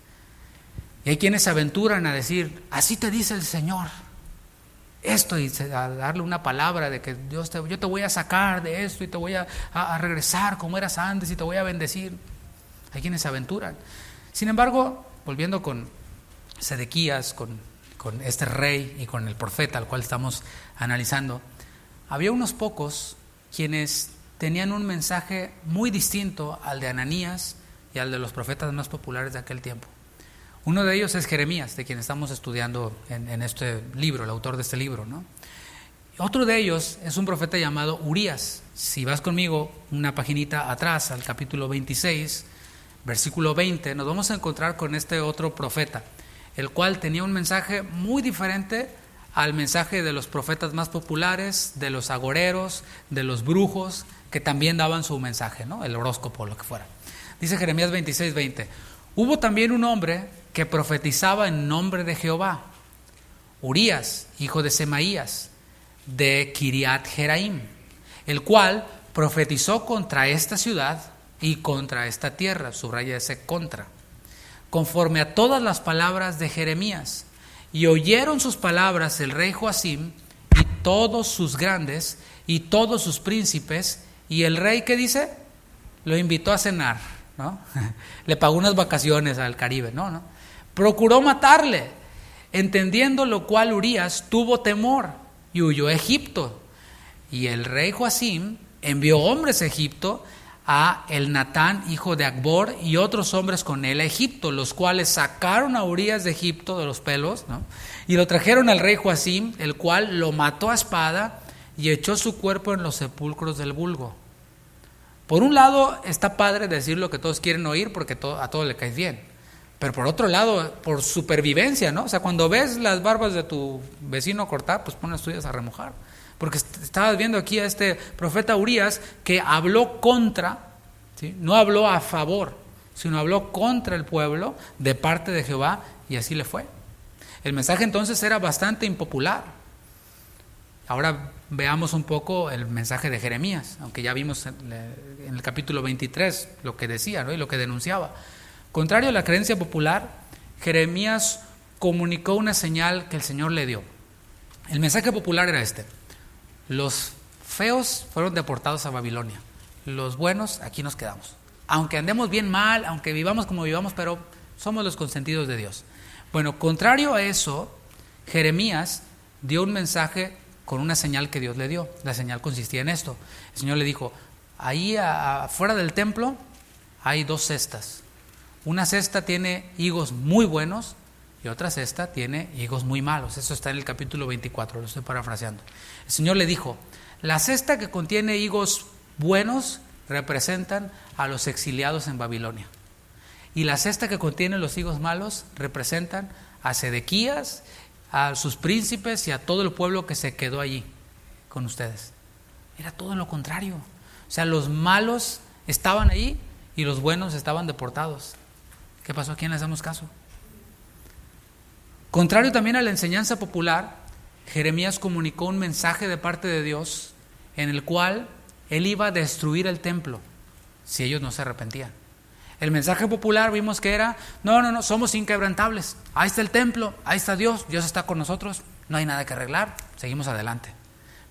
Y hay quienes se aventuran a decir, así te dice el Señor, esto, y a darle una palabra de que yo te voy a sacar de esto y te voy a regresar como eras antes y te voy a bendecir. Hay quienes se aventuran. Sin embargo, volviendo con Sedequías, con este rey y con el profeta al cual estamos analizando, había unos pocos quienes tenían un mensaje muy distinto al de Ananías y al de los profetas más populares de aquel tiempo. Uno de ellos es Jeremías, de quien estamos estudiando en este libro, el autor de este libro, ¿no? Otro de ellos es un profeta llamado Urías. Si vas conmigo una paginita atrás, al capítulo 26, versículo 20, nos vamos a encontrar con este otro profeta, el cual tenía un mensaje muy diferente al mensaje de los profetas más populares, de los agoreros, de los brujos, que también daban su mensaje, ¿no? El horóscopo, lo que fuera. Dice Jeremías 26:20, hubo también un hombre que profetizaba en nombre de Jehová, Urías, hijo de Semaías, de Kiriat Jeraim, el cual profetizó contra esta ciudad y contra esta tierra, subraya ese contra, conforme a todas las palabras de Jeremías. Y oyeron sus palabras el rey Joacim y todos sus grandes y todos sus príncipes, y el rey, ¿qué dice? Lo invitó a cenar, ¿no? Le pagó unas vacaciones al Caribe, ¿no? Procuró matarle, entendiendo lo cual Urías tuvo temor y huyó a Egipto. Y el rey Joacim envió hombres a Egipto, a Elnatán, hijo de Acbor, y otros hombres con él a Egipto, los cuales sacaron a Urías de Egipto de los pelos, ¿no? Y lo trajeron al rey Joacim, el cual lo mató a espada y echó su cuerpo en los sepulcros del vulgo. Por un lado está padre decir lo que todos quieren oír porque a todos le caes bien, pero por otro lado, por supervivencia, ¿no? O sea, cuando ves las barbas de tu vecino cortar, pues pon las tuyas a remojar. Porque estabas viendo aquí a este profeta Urías que habló contra, ¿sí? No habló a favor, sino habló contra el pueblo de parte de Jehová, y así le fue. El mensaje entonces era bastante impopular. Ahora veamos un poco el mensaje de Jeremías, aunque ya vimos en el capítulo 23 lo que decía, ¿no? Y lo que denunciaba. Contrario a la creencia popular, Jeremías comunicó una señal que el Señor le dio. El mensaje popular era este: los feos fueron deportados a Babilonia, los buenos aquí nos quedamos. Aunque andemos bien mal, aunque vivamos como vivamos, pero somos los consentidos de Dios. Bueno, contrario a eso, Jeremías dio un mensaje con una señal que Dios le dio. La señal consistía en esto. El Señor le dijo, ahí afuera del templo hay 2 cestas. Una cesta tiene higos muy buenos y otra cesta tiene higos muy malos. Eso está en el capítulo 24, lo estoy parafraseando. El Señor le dijo, la cesta que contiene higos buenos representan a los exiliados en Babilonia. Y la cesta que contiene los higos malos representan a Sedequías, a sus príncipes y a todo el pueblo que se quedó allí con ustedes. Era todo lo contrario. O sea, los malos estaban ahí y los buenos estaban deportados. ¿Qué pasó? ¿A quién le hacemos caso? Contrario también a la enseñanza popular, Jeremías comunicó un mensaje de parte de Dios en el cual él iba a destruir el templo si ellos no se arrepentían. El mensaje popular vimos que era, no, somos inquebrantables. Ahí está el templo, ahí está Dios, Dios está con nosotros, no hay nada que arreglar, seguimos adelante.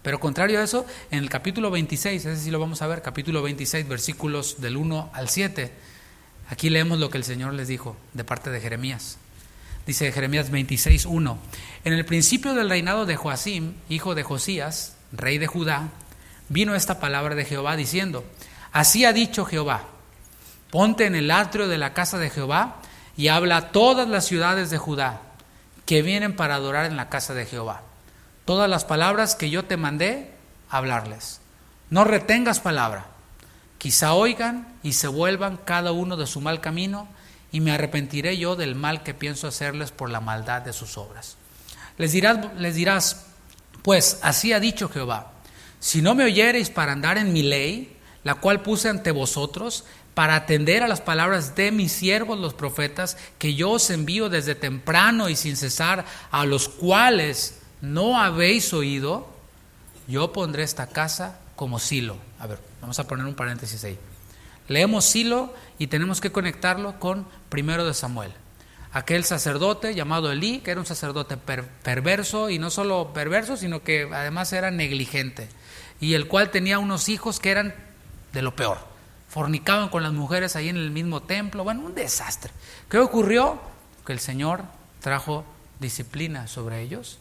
Pero contrario a eso, en el capítulo 26, ese sí lo vamos a ver, capítulo 26, versículos del 1 al 7, aquí leemos lo que el Señor les dijo de parte de Jeremías. Dice Jeremías 26, 1: En el principio del reinado de Joacim, hijo de Josías, rey de Judá, vino esta palabra de Jehová diciendo: Así ha dicho Jehová, ponte en el atrio de la casa de Jehová y habla a todas las ciudades de Judá que vienen para adorar en la casa de Jehová. Todas las palabras que yo te mandé, hablarles. No retengas palabra. Quizá oigan y se vuelvan cada uno de su mal camino, y me arrepentiré yo del mal que pienso hacerles por la maldad de sus obras. Les dirás, pues así ha dicho Jehová: si no me oyereis para andar en mi ley, la cual puse ante vosotros, para atender a las palabras de mis siervos los profetas, que yo os envío desde temprano y sin cesar, a los cuales no habéis oído, yo pondré esta casa como Silo. A ver, vamos a poner un paréntesis ahí. Leemos Silo y tenemos que conectarlo con 1 de Samuel. Aquel sacerdote llamado Elí, que era un sacerdote perverso, y no solo perverso, sino que además era negligente, y el cual tenía unos hijos que eran de lo peor. Fornicaban con las mujeres ahí en el mismo templo. Bueno, un desastre. ¿Qué ocurrió? Que el Señor trajo disciplina sobre ellos.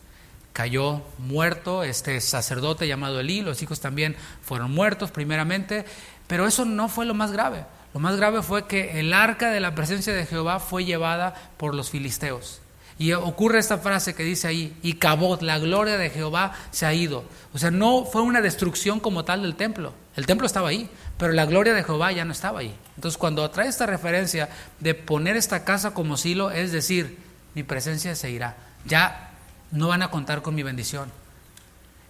Cayó muerto este sacerdote llamado Elí, los hijos también fueron muertos primeramente, pero eso no fue lo más grave. Lo más grave fue que el arca de la presencia de Jehová fue llevada por los filisteos. Y ocurre esta frase que dice ahí: y Cabot, la gloria de Jehová se ha ido. O sea, no fue una destrucción como tal del templo. El templo estaba ahí, pero la gloria de Jehová ya no estaba ahí. Entonces, cuando trae esta referencia de poner esta casa como Silo, es decir, mi presencia se irá. Ya no van a contar con mi bendición.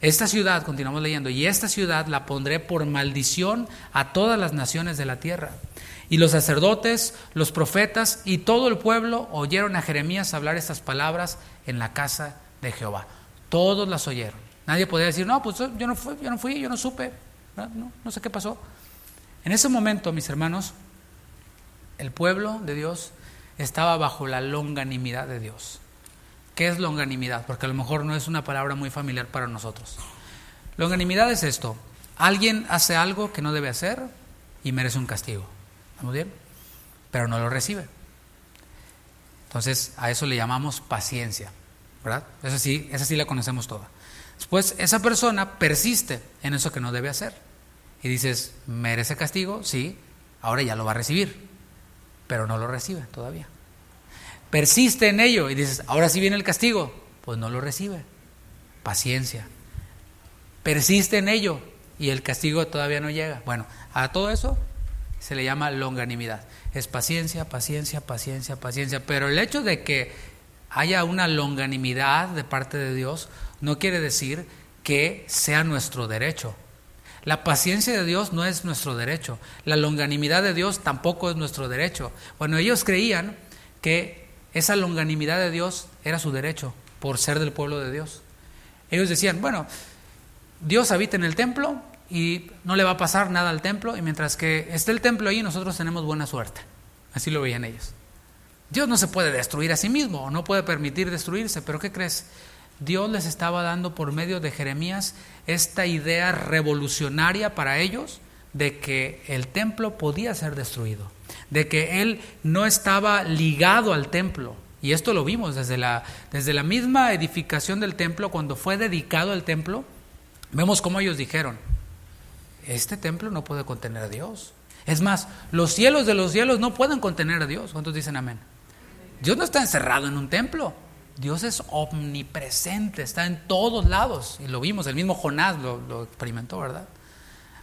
Esta ciudad, continuamos leyendo, y esta ciudad la pondré por maldición a todas las naciones de la tierra. Y los sacerdotes, los profetas y todo el pueblo oyeron a Jeremías hablar estas palabras en la casa de Jehová. Todos las oyeron. Nadie podía decir, no, pues yo no fui, yo no supe, no sé qué pasó. En ese momento, mis hermanos, el pueblo de Dios estaba bajo la longanimidad de Dios. ¿Qué es longanimidad? Porque a lo mejor no es una palabra muy familiar para nosotros. Longanimidad es esto: alguien hace algo que no debe hacer y merece un castigo. ¿Estamos bien? Pero no lo recibe. Entonces, a eso le llamamos paciencia, ¿verdad? Esa sí la conocemos toda. Después, esa persona persiste en eso que no debe hacer. Y dices, ¿merece castigo? Sí, ahora ya lo va a recibir, pero no lo recibe todavía. Persiste en ello y dices, ahora sí viene el castigo, pues no lo recibe. Paciencia. Persiste en ello y el castigo todavía no llega. Bueno, a todo eso se le llama longanimidad. Es paciencia, paciencia, paciencia, paciencia. Pero el hecho de que haya una longanimidad de parte de Dios no quiere decir que sea nuestro derecho. La paciencia de Dios no es nuestro derecho. La longanimidad de Dios tampoco es nuestro derecho. Bueno, ellos creían que esa longanimidad de Dios era su derecho por ser del pueblo de Dios. Ellos decían, bueno, Dios habita en el templo y no le va a pasar nada al templo, y mientras que esté el templo ahí, nosotros tenemos buena suerte. Así lo veían ellos. Dios no se puede destruir a sí mismo, o no puede permitir destruirse, pero ¿qué crees? Dios les estaba dando por medio de Jeremías esta idea revolucionaria para ellos de que el templo podía ser destruido, de que él no estaba ligado al templo. Y esto lo vimos desde la misma edificación del templo. Cuando fue dedicado el templo, vemos cómo ellos dijeron, este templo no puede contener a Dios. Es más, los cielos de los cielos no pueden contener a Dios. ¿Cuántos dicen amén? Dios no está encerrado en un templo. Dios es omnipresente, está en todos lados. Y lo vimos, el mismo Jonás lo experimentó, ¿verdad?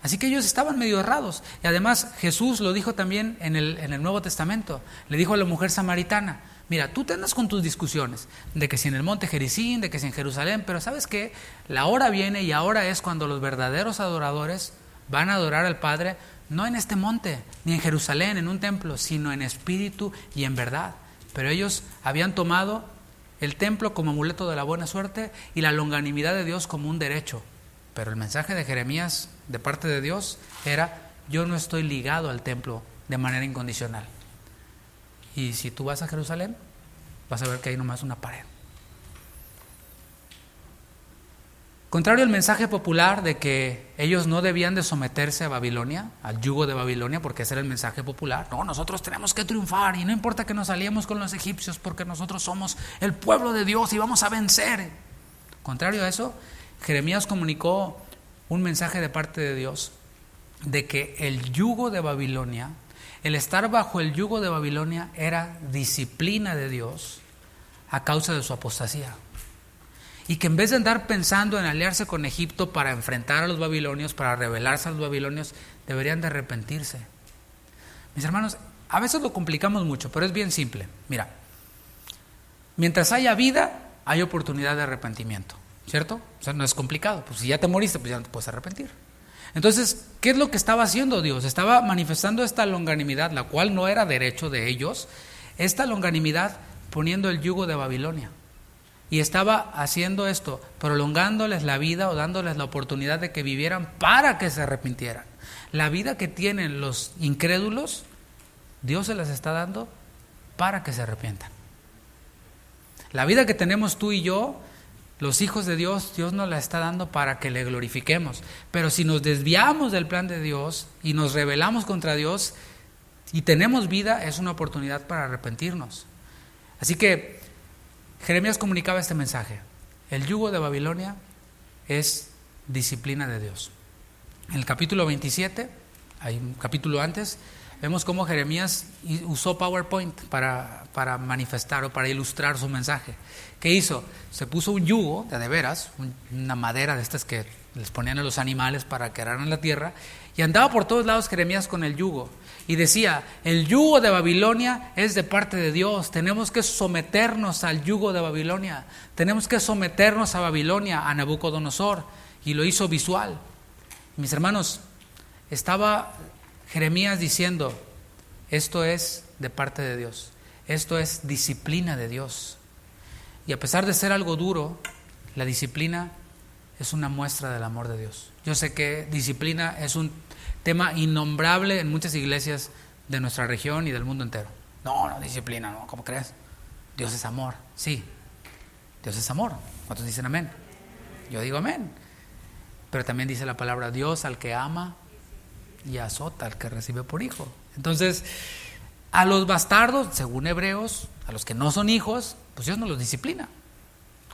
Así que ellos estaban medio errados. Y además Jesús lo dijo también en el Nuevo Testamento. Le dijo a la mujer samaritana, Mira, tú te andas con tus discusiones de que si en el monte Gerizim, de que si en Jerusalén, pero ¿sabes qué? La hora viene y ahora es cuando los verdaderos adoradores van a adorar al Padre, no en este monte, ni en Jerusalén, en un templo, sino en espíritu y en verdad. Pero ellos habían tomado el templo como amuleto de la buena suerte y la longanimidad de Dios como un derecho. Pero el mensaje de Jeremías de parte de Dios era: yo no estoy ligado al templo de manera incondicional. Y si tú vas a Jerusalén, vas a ver que hay nomás una pared. Contrario al mensaje popular de que ellos no debían de someterse a Babilonia, al yugo de Babilonia, porque ese era el mensaje popular. No, nosotros tenemos que triunfar y no importa que nos salíamos con los egipcios porque nosotros somos el pueblo de Dios y vamos a vencer. Contrario a eso, Jeremías comunicó un mensaje de parte de Dios de que el yugo de Babilonia, el estar bajo el yugo de Babilonia, era disciplina de Dios a causa de su apostasía. Y que en vez de andar pensando en aliarse con Egipto para enfrentar a los babilonios, para rebelarse a los babilonios, deberían de arrepentirse. Mis hermanos, a veces lo complicamos mucho, pero es bien simple. Mira, mientras haya vida, hay oportunidad de arrepentimiento, ¿cierto? O sea, no es complicado. Pues si ya te moriste, pues ya no te puedes arrepentir. Entonces, ¿qué es lo que estaba haciendo Dios? Estaba manifestando esta longanimidad, la cual no era derecho de ellos, esta longanimidad poniendo el yugo de Babilonia. Y estaba haciendo esto, prolongándoles la vida o dándoles la oportunidad de que vivieran para que se arrepintieran. La vida que tienen los incrédulos, Dios se las está dando para que se arrepientan. La vida que tenemos tú y yo, los hijos de Dios, Dios nos la está dando para que le glorifiquemos. Pero si nos desviamos del plan de Dios y nos rebelamos contra Dios y tenemos vida, es una oportunidad para arrepentirnos. Así que Jeremías comunicaba este mensaje: el yugo de Babilonia es disciplina de Dios. En el capítulo 27, hay un capítulo antes, vemos cómo Jeremías usó PowerPoint para manifestar o para ilustrar su mensaje. ¿Qué hizo? Se puso un yugo de veras, una madera de estas que les ponían a los animales para que araran la tierra, y andaba por todos lados Jeremías con el yugo. Y decía: el yugo de Babilonia es de parte de Dios, tenemos que someternos al yugo de Babilonia, tenemos que someternos a Babilonia, a Nabucodonosor. Y lo hizo visual. Mis hermanos, estaba Jeremías diciendo: esto es de parte de Dios, esto es disciplina de Dios. Y a pesar de ser algo duro, la disciplina es una muestra del amor de Dios. Yo sé que disciplina es un tema innombrable en muchas iglesias de nuestra región y del mundo entero. No, disciplina, no, ¿cómo crees? Dios es amor. Sí, Dios es amor. ¿Cuántos dicen amén? Yo digo amén. Pero también dice la palabra: Dios al que ama y azota al que recibe por hijo. Entonces, a los bastardos, según Hebreos, a los que no son hijos, pues Dios no los disciplina.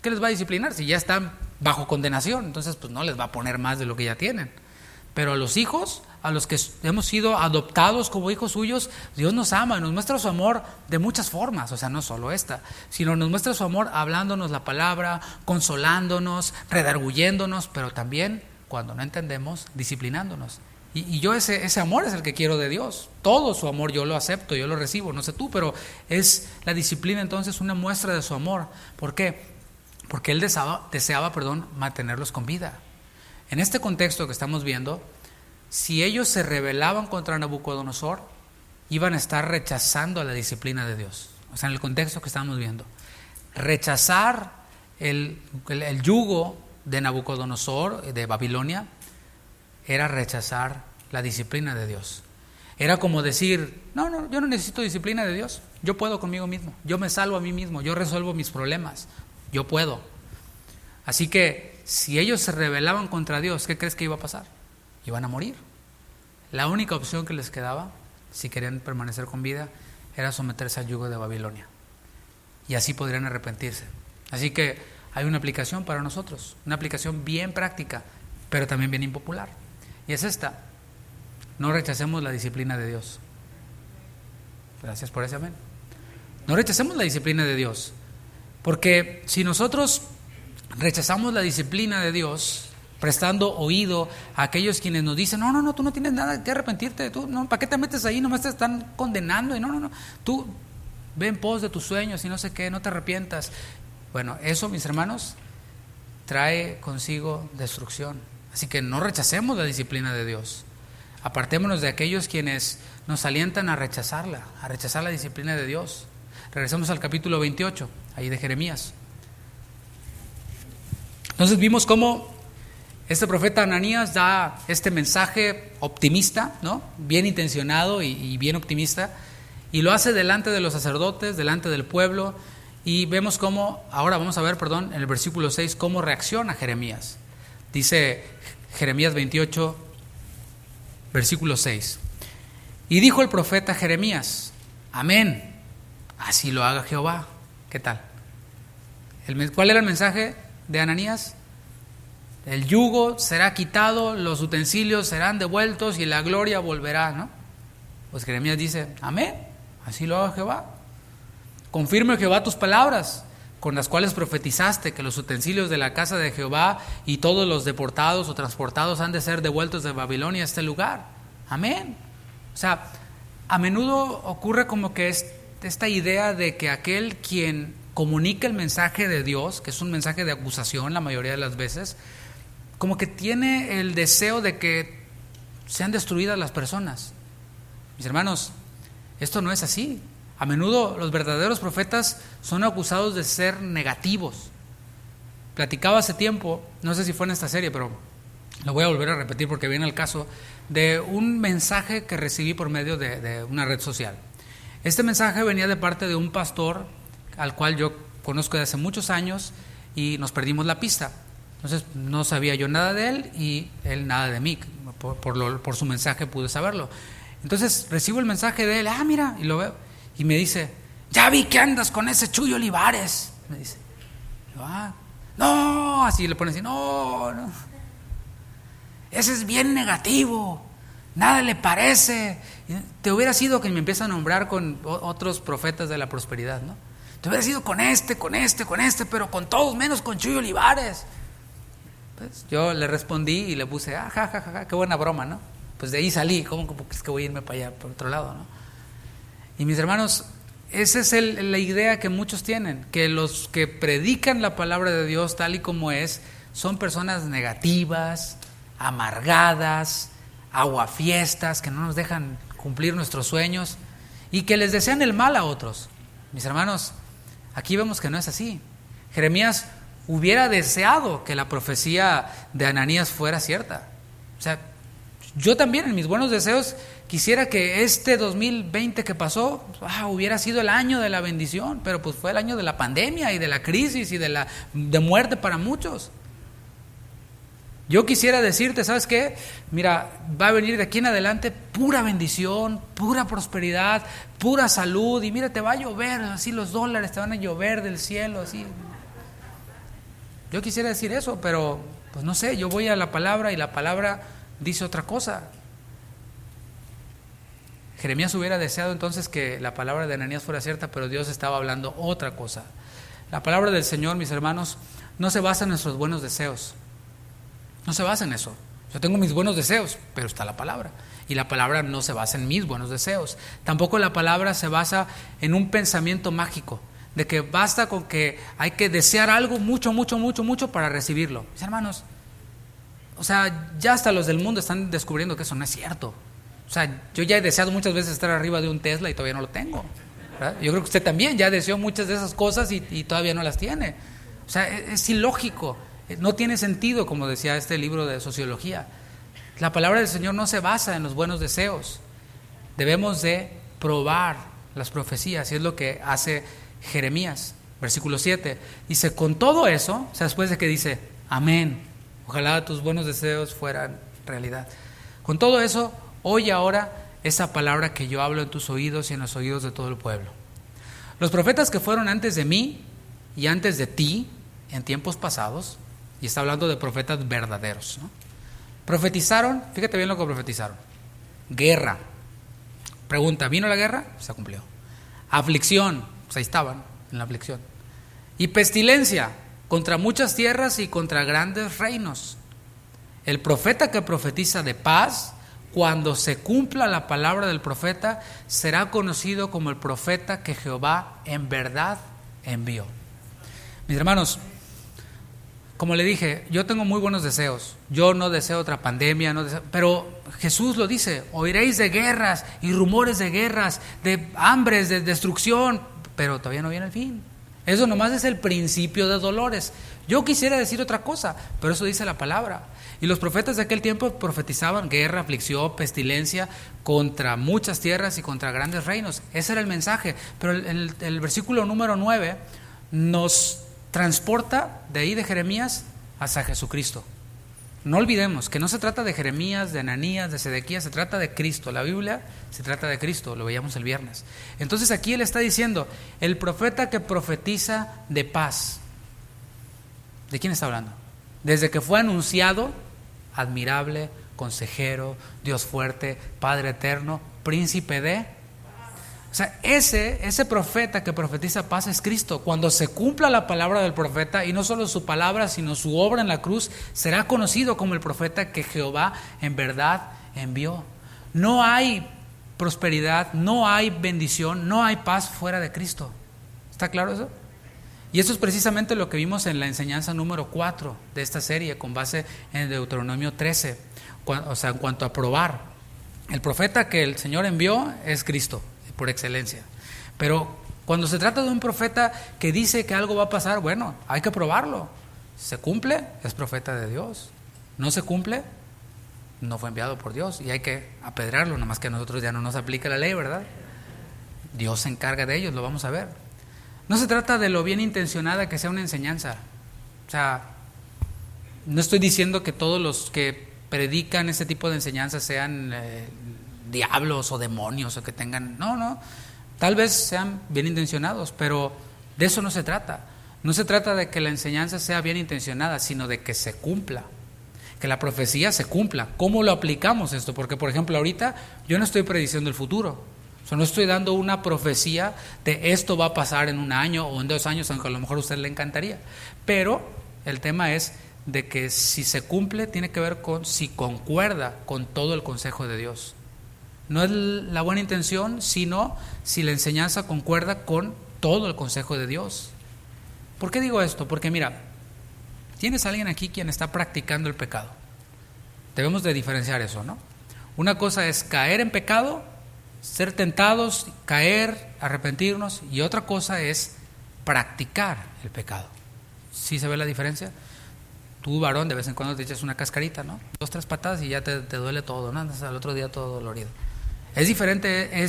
¿Qué les va a disciplinar si ya están bajo condenación? Entonces, pues no les va a poner más de lo que ya tienen. Pero a los hijos, a los que hemos sido adoptados como hijos suyos, Dios nos ama y nos muestra su amor de muchas formas. O sea, no solo esta, sino nos muestra su amor hablándonos la palabra, consolándonos, redarguyéndonos, pero también, cuando no entendemos, disciplinándonos. Y yo ese amor es el que quiero de Dios. Todo su amor yo lo acepto, yo lo recibo, no sé tú, pero es la disciplina entonces una muestra de su amor. ¿Por qué? Porque Él deseaba mantenerlos con vida. En este contexto que estamos viendo, si ellos se rebelaban contra Nabucodonosor, iban a estar rechazando la disciplina de Dios. O sea, en el contexto que estamos viendo, rechazar el yugo de Nabucodonosor, de Babilonia, era rechazar la disciplina de Dios. Era como decir: no, yo no necesito disciplina de Dios, yo puedo conmigo mismo, yo me salvo a mí mismo, yo resuelvo mis problemas, yo puedo. Así que si ellos se rebelaban contra Dios, ¿qué crees que iba a pasar? Iban a morir. La única opción que les quedaba, si querían permanecer con vida, era someterse al yugo de Babilonia. Y así podrían arrepentirse. Así que hay una aplicación para nosotros, una aplicación bien práctica, pero también bien impopular. Y es esta: no rechacemos la disciplina de Dios. Gracias por ese amén. No rechacemos la disciplina de Dios, porque si nosotros rechazamos la disciplina de Dios, prestando oído a aquellos quienes nos dicen: no, tú no tienes nada que arrepentirte, tú no, ¿para qué te metes ahí? Nomás te están condenando. Y no, tú ve en pos de tus sueños y no sé qué, no te arrepientas. Bueno, eso, mis hermanos, trae consigo destrucción. Así que no rechacemos la disciplina de Dios. Apartémonos de aquellos quienes nos alientan a rechazar la disciplina de Dios. Regresamos al capítulo 28, ahí de Jeremías. Entonces vimos cómo este profeta Ananías da este mensaje optimista, ¿no? Bien intencionado y bien optimista, y lo hace delante de los sacerdotes, delante del pueblo, y vemos cómo, ahora vamos a ver, en el versículo 6, cómo reacciona Jeremías. Dice Jeremías 28, versículo 6. Y dijo el profeta Jeremías: amén, así lo haga Jehová. ¿Qué tal? ¿Cuál era el mensaje de Ananías? El yugo será quitado, los utensilios serán devueltos y la gloria volverá, ¿no? Pues Jeremías dice: amén, así lo haga Jehová. Confirme Jehová tus palabras, con las cuales profetizaste que los utensilios de la casa de Jehová y todos los deportados o transportados han de ser devueltos de Babilonia a este lugar. Amén. O sea, a menudo ocurre como que esta idea de que aquel quien comunica el mensaje de Dios, que es un mensaje de acusación la mayoría de las veces, como que tiene el deseo de que sean destruidas las personas. Mis hermanos, esto no es así. A menudo los verdaderos profetas son acusados de ser negativos. Platicaba hace tiempo, no sé si fue en esta serie, pero lo voy a volver a repetir porque viene el caso, de un mensaje que recibí por medio de una red social. Este mensaje venía de parte de un pastor al cual yo conozco desde hace muchos años y nos perdimos la pista. Entonces no sabía yo nada de él y él nada de mí. Por su mensaje pude saberlo. Entonces recibo el mensaje de él, mira, y lo veo. Y me dice: ya vi que andas con ese Chuy Olivares. Me dice, no, así le pone así, no. Ese es bien negativo, nada le parece. Te hubiera sido, que me empieza a nombrar con otros profetas de la prosperidad, ¿no? Te hubiera sido con este, pero con todos menos con Chuy Olivares. Pues yo le respondí y le puse, qué buena broma, ¿no? Pues de ahí salí, ¿cómo es que voy a irme para allá, por otro lado, ¿no? Y mis hermanos, esa es la idea que muchos tienen, que los que predican la palabra de Dios tal y como es, son personas negativas, amargadas, aguafiestas, que no nos dejan cumplir nuestros sueños y que les desean el mal a otros. Mis hermanos, aquí vemos que no es así. Jeremías hubiera deseado que la profecía de Ananías fuera cierta. O sea, yo también en mis buenos deseos quisiera que este 2020 que pasó hubiera sido el año de la bendición, pero pues fue el año de la pandemia y de la crisis y de muerte para muchos. Yo quisiera decirte, ¿sabes qué? Mira, va a venir de aquí en adelante pura bendición, pura prosperidad, pura salud, y mira, te va a llover, así los dólares te van a llover del cielo, así. Yo quisiera decir eso, pero pues no sé, yo voy a la palabra y la palabra dice otra cosa. Jeremías hubiera deseado entonces que la palabra de Ananías fuera cierta, pero Dios estaba hablando otra cosa. La palabra del Señor, mis hermanos, no se basa en nuestros buenos deseos. No se basa en eso. Yo tengo mis buenos deseos, pero está la palabra. Y la palabra no se basa en mis buenos deseos. Tampoco la palabra se basa en un pensamiento mágico, de que basta con que hay que desear algo mucho para recibirlo. Mis hermanos, o sea, ya hasta los del mundo están descubriendo que eso no es cierto. O sea, yo ya he deseado muchas veces estar arriba de un Tesla y todavía no lo tengo, ¿verdad? Yo creo que usted también ya deseó muchas de esas cosas y todavía no las tiene. O sea, es ilógico, no tiene sentido, como decía este libro de sociología. La palabra del Señor no se basa en los buenos deseos. Debemos de probar las profecías, y es lo que hace Jeremías. Versículo 7 dice: con todo eso, o sea, después de que dice amén, ojalá tus buenos deseos fueran realidad, con todo eso, oye ahora esa palabra que yo hablo en tus oídos y en los oídos de todo el pueblo. Los profetas que fueron antes de mí y antes de ti en tiempos pasados, y está hablando de profetas verdaderos, ¿no? Profetizaron, fíjate bien lo que profetizaron: guerra. Pregunta, ¿vino la guerra? Se cumplió. Aflicción, pues ahí estaban en la aflicción. Y pestilencia contra muchas tierras y contra grandes reinos. El profeta que profetiza de paz cuando se cumpla la palabra del profeta, será conocido como el profeta que Jehová en verdad envió. Mis hermanos, como le dije, yo tengo muy buenos deseos. Yo no deseo otra pandemia, pero Jesús lo dice: oiréis de guerras y rumores de guerras, de hambres, de destrucción, pero todavía no viene el fin. Eso nomás es el principio de dolores. Yo quisiera decir otra cosa, pero eso dice la palabra. Y los profetas de aquel tiempo profetizaban guerra, aflicción, pestilencia contra muchas tierras y contra grandes reinos. Ese era el mensaje. Pero el versículo número 9 nos transporta de ahí de Jeremías hasta Jesucristo. No olvidemos que no se trata de Jeremías, de Ananías, de Sedequías, se trata de Cristo. La Biblia se trata de Cristo, lo veíamos el viernes. Entonces aquí él está diciendo: el profeta que profetiza de paz. ¿De quién está hablando? Desde que fue anunciado, admirable, consejero, Dios fuerte, Padre eterno, príncipe de... O sea, ese profeta que profetiza paz es Cristo. Cuando se cumpla la palabra del profeta, y no solo su palabra, sino su obra en la cruz, será conocido como el profeta que Jehová en verdad envió. No hay prosperidad, no hay bendición, no hay paz fuera de Cristo. ¿Está claro eso? Y eso es precisamente lo que vimos en la enseñanza número 4 de esta serie, con base en Deuteronomio 13. O sea, en cuanto a probar, el profeta que el Señor envió es Cristo, por excelencia. Pero cuando se trata de un profeta que dice que algo va a pasar, bueno, hay que probarlo. ¿Se cumple? Es profeta de Dios. ¿No se cumple? No fue enviado por Dios y hay que apedrearlo, nada más que a nosotros ya no nos aplica la ley, ¿verdad? Dios se encarga de ellos, lo vamos a ver. No se trata de lo bien intencionada que sea una enseñanza. O sea, no estoy diciendo que todos los que predican ese tipo de enseñanzas sean diablos o demonios o que tengan... No, tal vez sean bien intencionados, pero de eso no se trata. No se trata de que la enseñanza sea bien intencionada, sino de que se cumpla, que la profecía se cumpla. ¿Cómo lo aplicamos esto? Porque, por ejemplo, ahorita yo no estoy prediciendo el futuro. O sea, no estoy dando una profecía de esto va a pasar en 1 año o en 2 años, aunque a lo mejor a usted le encantaría. Pero el tema es de que si se cumple, tiene que ver con si concuerda con todo el consejo de Dios. No es la buena intención, sino si la enseñanza concuerda con todo el consejo de Dios. ¿Por qué digo esto? Porque mira, tienes a alguien aquí quien está practicando el pecado. Debemos de diferenciar eso, ¿no? Una cosa es caer en pecado, ser tentados, caer, arrepentirnos, y otra cosa es practicar el pecado. ¿Sí se ve la diferencia? Tú, varón, de vez en cuando te echas una cascarita, ¿no? 2, 3 patadas y ya te duele todo, ¿no? Andas al otro día todo dolorido. Es diferente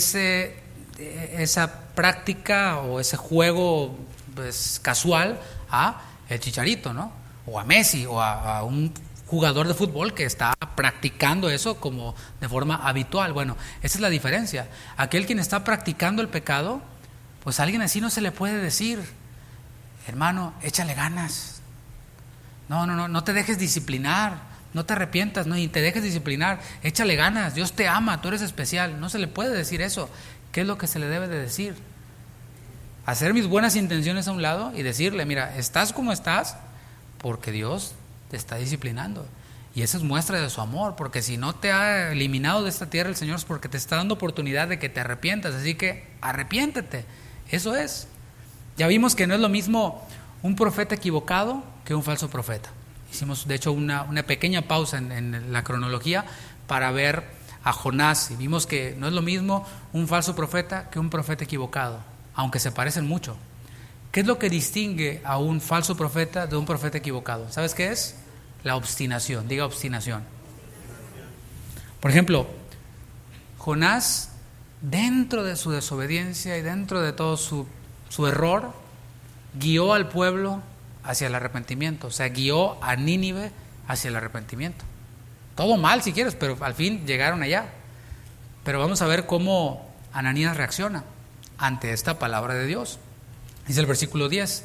esa práctica o ese juego pues, casual a el Chicharito, ¿no? O a Messi o a un jugador de fútbol que está practicando eso como de forma habitual. Bueno, esa es la diferencia. Aquel quien está practicando el pecado, pues a alguien así no se le puede decir: hermano, échale ganas. No te dejes disciplinar, no te arrepientas, no, y te dejes disciplinar, échale ganas, Dios te ama, tú eres especial. No se le puede decir eso. ¿Qué es lo que se le debe de decir? Hacer mis buenas intenciones a un lado y decirle: mira, estás como estás porque Dios te está disciplinando, y esa es muestra de su amor, porque si no te ha eliminado de esta tierra el Señor es porque te está dando oportunidad de que te arrepientas, así que arrepiéntete. Eso es. Ya vimos que no es lo mismo un profeta equivocado que un falso profeta. Hicimos de hecho una pequeña pausa en la cronología para ver a Jonás, y vimos que no es lo mismo un falso profeta que un profeta equivocado, aunque se parecen mucho. ¿Qué es lo que distingue a un falso profeta de un profeta equivocado? ¿Sabes qué es? La obstinación. Diga obstinación. Por ejemplo, Jonás, dentro de su desobediencia y dentro de todo su error, guió al pueblo hacia el arrepentimiento. O sea, guió a Nínive hacia el arrepentimiento. Todo mal si quieres, pero al fin llegaron allá. Pero vamos a ver cómo Ananías reacciona ante esta palabra de Dios. Dice el versículo 10: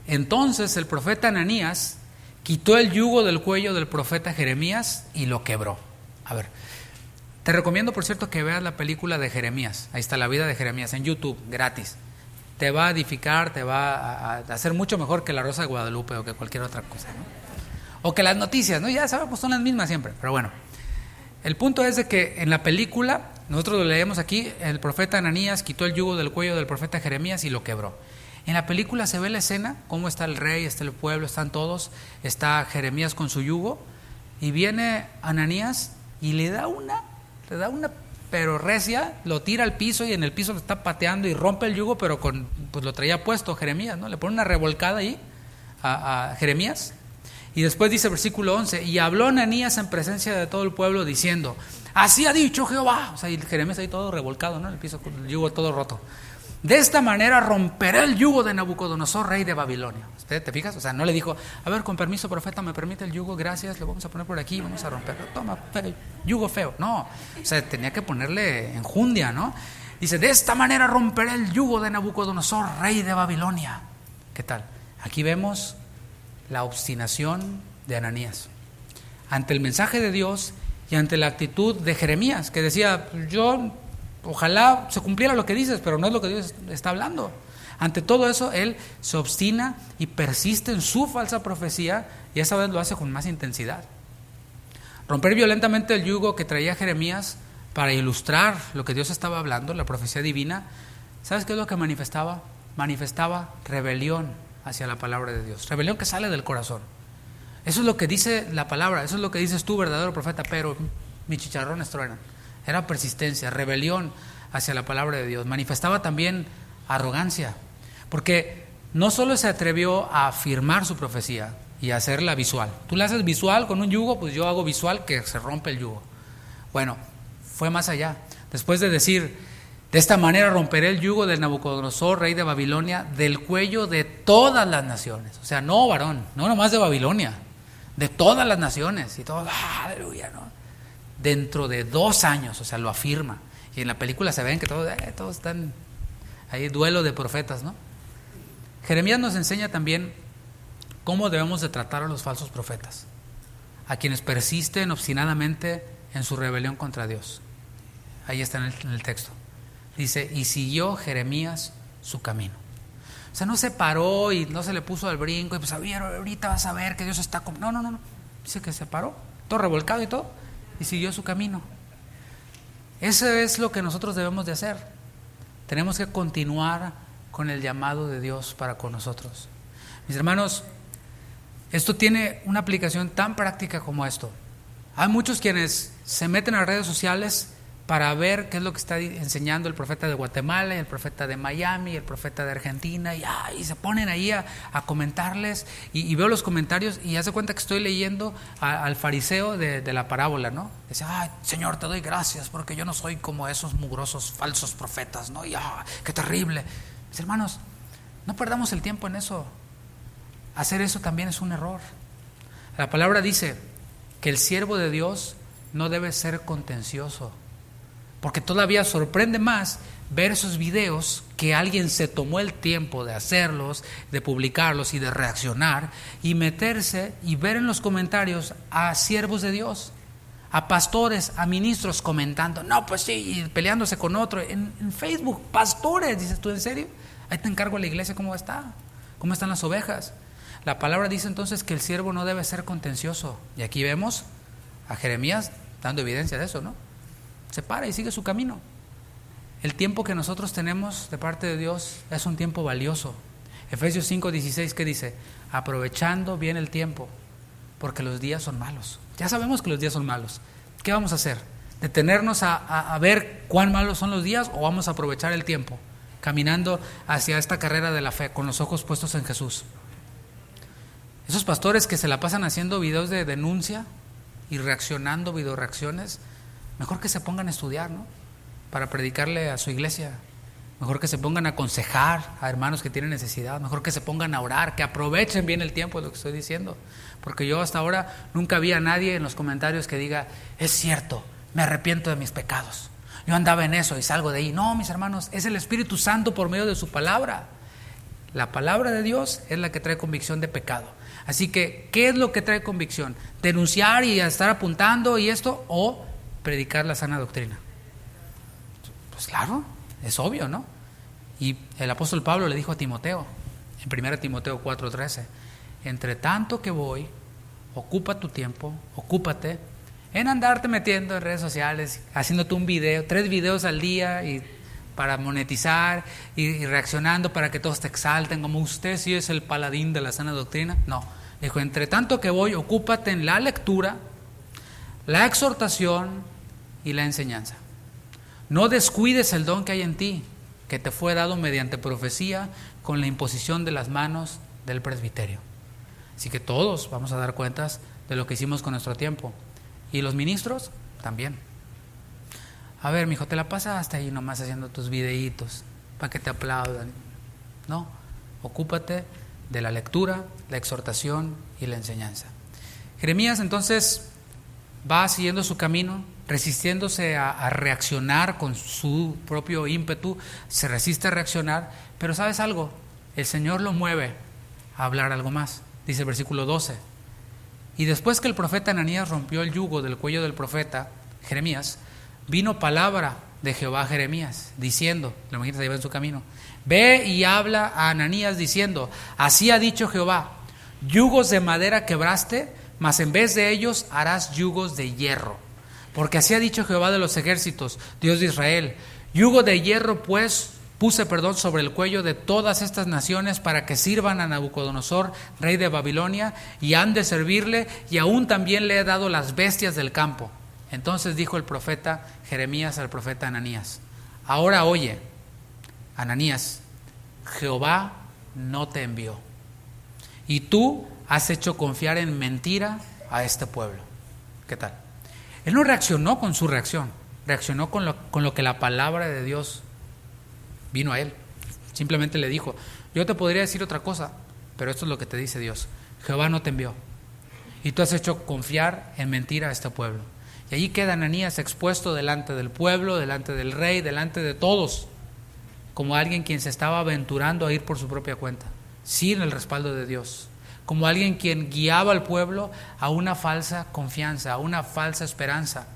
entonces el profeta Ananías quitó el yugo del cuello del profeta Jeremías y lo quebró. A ver, te recomiendo, por cierto, que veas la película de Jeremías. Ahí está, la vida de Jeremías, en YouTube, gratis. Te va a edificar, te va a hacer mucho mejor que La Rosa de Guadalupe o que cualquier otra cosa, ¿no? O que las noticias, ¿no? Ya sabemos, son las mismas siempre, pero bueno. El punto es de que en la película, nosotros lo leemos aquí, el profeta Ananías quitó el yugo del cuello del profeta Jeremías y lo quebró. En la película se ve la escena, cómo está el rey, está el pueblo, están todos, está Jeremías con su yugo, y viene Ananías y le da una pero recia, lo tira al piso y en el piso lo está pateando y rompe el yugo, pero pues lo traía puesto Jeremías, ¿no? Le pone una revolcada ahí a Jeremías. Y después dice versículo 11, y habló Ananías en presencia de todo el pueblo diciendo, así ha dicho Jehová. O sea, y Jeremías ahí todo revolcado, ¿no? En el piso con el yugo todo roto. De esta manera romperé el yugo de Nabucodonosor, rey de Babilonia. ¿Te fijas? O sea, no le dijo, a ver, con permiso, profeta, ¿me permite el yugo? Gracias, lo vamos a poner por aquí, vamos a romperlo. Toma, yugo feo. No, o sea, tenía que ponerle enjundia, ¿no? Dice, de esta manera romperé el yugo de Nabucodonosor, rey de Babilonia. ¿Qué tal? Aquí vemos la obstinación de Ananías ante el mensaje de Dios y ante la actitud de Jeremías, que decía, yo, ojalá se cumpliera lo que dices, pero no es lo que Dios está hablando. Ante todo eso, él se obstina y persiste en su falsa profecía, y esa vez lo hace con más intensidad. Romper violentamente el yugo que traía Jeremías para ilustrar lo que Dios estaba hablando, la profecía divina, ¿sabes qué es lo que manifestaba? Manifestaba rebelión hacia la palabra de Dios, rebelión que sale del corazón. Eso es lo que dice la palabra, eso es lo que dices tú, verdadero profeta, pero mis chicharrones truenan. Era persistencia, rebelión hacia la palabra de Dios. Manifestaba también arrogancia, porque no solo se atrevió a afirmar su profecía y a hacerla visual. Tú la haces visual con un yugo, pues yo hago visual que se rompe el yugo. Bueno, fue más allá. Después de decir, de esta manera romperé el yugo del Nabucodonosor, rey de Babilonia, del cuello de todas las naciones. O sea, no varón, no nomás de Babilonia, de todas las naciones. Y todos, aleluya, ¿no? Dentro de 2 años, o sea, lo afirma. Y en la película se ven que todos están ahí, duelo de profetas, ¿no? Jeremías nos enseña también cómo debemos de tratar a los falsos profetas, a quienes persisten obstinadamente en su rebelión contra Dios. Ahí está en el texto. Dice, y siguió Jeremías su camino. O sea, no se paró y no se le puso al brinco y pues ahorita vas a ver que Dios está con... No. Dice que se paró, todo revolcado y todo, y siguió su camino. Eso es lo que nosotros debemos de hacer. Tenemos que continuar con el llamado de Dios para con nosotros. Mis hermanos, esto tiene una aplicación tan práctica como esto. Hay muchos quienes se meten a las redes sociales para ver qué es lo que está enseñando el profeta de Guatemala, el profeta de Miami, el profeta de Argentina, y se ponen ahí a comentarles, y veo los comentarios y hace cuenta que estoy leyendo al fariseo de la parábola, ¿no? Dice, Señor, te doy gracias porque yo no soy como esos mugrosos falsos profetas, ¿no? Y qué terrible. Mis hermanos, no perdamos el tiempo en eso. Hacer eso también es un error. La palabra dice que el siervo de Dios no debe ser contencioso, porque todavía sorprende más ver esos videos que alguien se tomó el tiempo de hacerlos, de publicarlos y de reaccionar, y meterse y ver en los comentarios a siervos de Dios, a pastores, a ministros comentando, no, pues sí, y peleándose con otro, en Facebook, pastores, dices tú, ¿en serio? Ahí te encargo a la iglesia cómo está, cómo están las ovejas. La palabra dice entonces que el siervo no debe ser contencioso, y aquí vemos a Jeremías dando evidencia de eso, ¿no? Se para y sigue su camino. El tiempo que nosotros tenemos de parte de Dios es un tiempo valioso. Efesios 5:16, ¿qué dice? Aprovechando bien el tiempo, porque los días son malos. Ya sabemos que los días son malos. ¿Qué vamos a hacer? ¿Detenernos a ver cuán malos son los días, o vamos a aprovechar el tiempo caminando hacia esta carrera de la fe con los ojos puestos en Jesús? Esos pastores que se la pasan haciendo videos de denuncia y reaccionando, video reacciones, mejor que se pongan a estudiar, ¿no? Para predicarle a su iglesia. Mejor que se pongan a aconsejar a hermanos que tienen necesidad. Mejor que se pongan a orar, que aprovechen bien el tiempo, es lo que estoy diciendo. Porque yo hasta ahora nunca vi a nadie en los comentarios que diga, es cierto, me arrepiento de mis pecados. Yo andaba en eso y salgo de ahí. No, mis hermanos, es el Espíritu Santo por medio de su palabra. La palabra de Dios es la que trae convicción de pecado. Así que, ¿qué es lo que trae convicción? ¿Denunciar y estar apuntando y esto? ¿O predicar la sana doctrina? Pues claro, es obvio, ¿no? Y el apóstol Pablo le dijo a Timoteo, en 1 Timoteo 4:13, entre tanto que voy, ocupa tu tiempo, ocúpate en andarte metiendo en redes sociales, haciéndote un video, 3 videos al día y para monetizar y reaccionando para que todos te exalten, como usted sí es el paladín de la sana doctrina. No, dijo, entre tanto que voy, ocúpate en la lectura, la exhortación y la enseñanza. No descuides el don que hay en ti, que te fue dado mediante profecía con la imposición de las manos del presbiterio. Así que todos vamos a dar cuentas de lo que hicimos con nuestro tiempo. Y los ministros también. A ver, mijo, te la pasas hasta ahí nomás haciendo tus videitos para que te aplaudan. No, ocúpate de la lectura, la exhortación y la enseñanza. Jeremías entonces va siguiendo su camino, resistiéndose a reaccionar con su propio ímpetu, se resiste a reaccionar, pero ¿sabes algo? El Señor lo mueve a hablar algo más. Dice el versículo 12, y después que el profeta Ananías rompió el yugo del cuello del profeta Jeremías, vino palabra de Jehová a Jeremías, diciendo, lo imaginas, ahí va en su camino, ve y habla a Ananías diciendo, así ha dicho Jehová, yugos de madera quebraste, mas en vez de ellos harás yugos de hierro. Porque así ha dicho Jehová de los ejércitos, Dios de Israel, yugo de hierro pues puse sobre el cuello de todas estas naciones para que sirvan a Nabucodonosor, rey de Babilonia, y han de servirle, y aún también le he dado las bestias del campo. Entonces dijo el profeta Jeremías al profeta Ananías, ahora oye, Ananías, Jehová no te envió, y tú has hecho confiar en mentira a este pueblo. ¿Qué tal? Él no reaccionó con su reacción, reaccionó con lo que la palabra de Dios vino a él. Simplemente le dijo, yo te podría decir otra cosa, pero esto es lo que te dice Dios. Jehová no te envió, y tú has hecho confiar en mentira a este pueblo. Y allí queda Ananías expuesto delante del pueblo, delante del rey, delante de todos, como alguien quien se estaba aventurando a ir por su propia cuenta, sin el respaldo de Dios, como alguien quien guiaba al pueblo a una falsa confianza, a una falsa esperanza.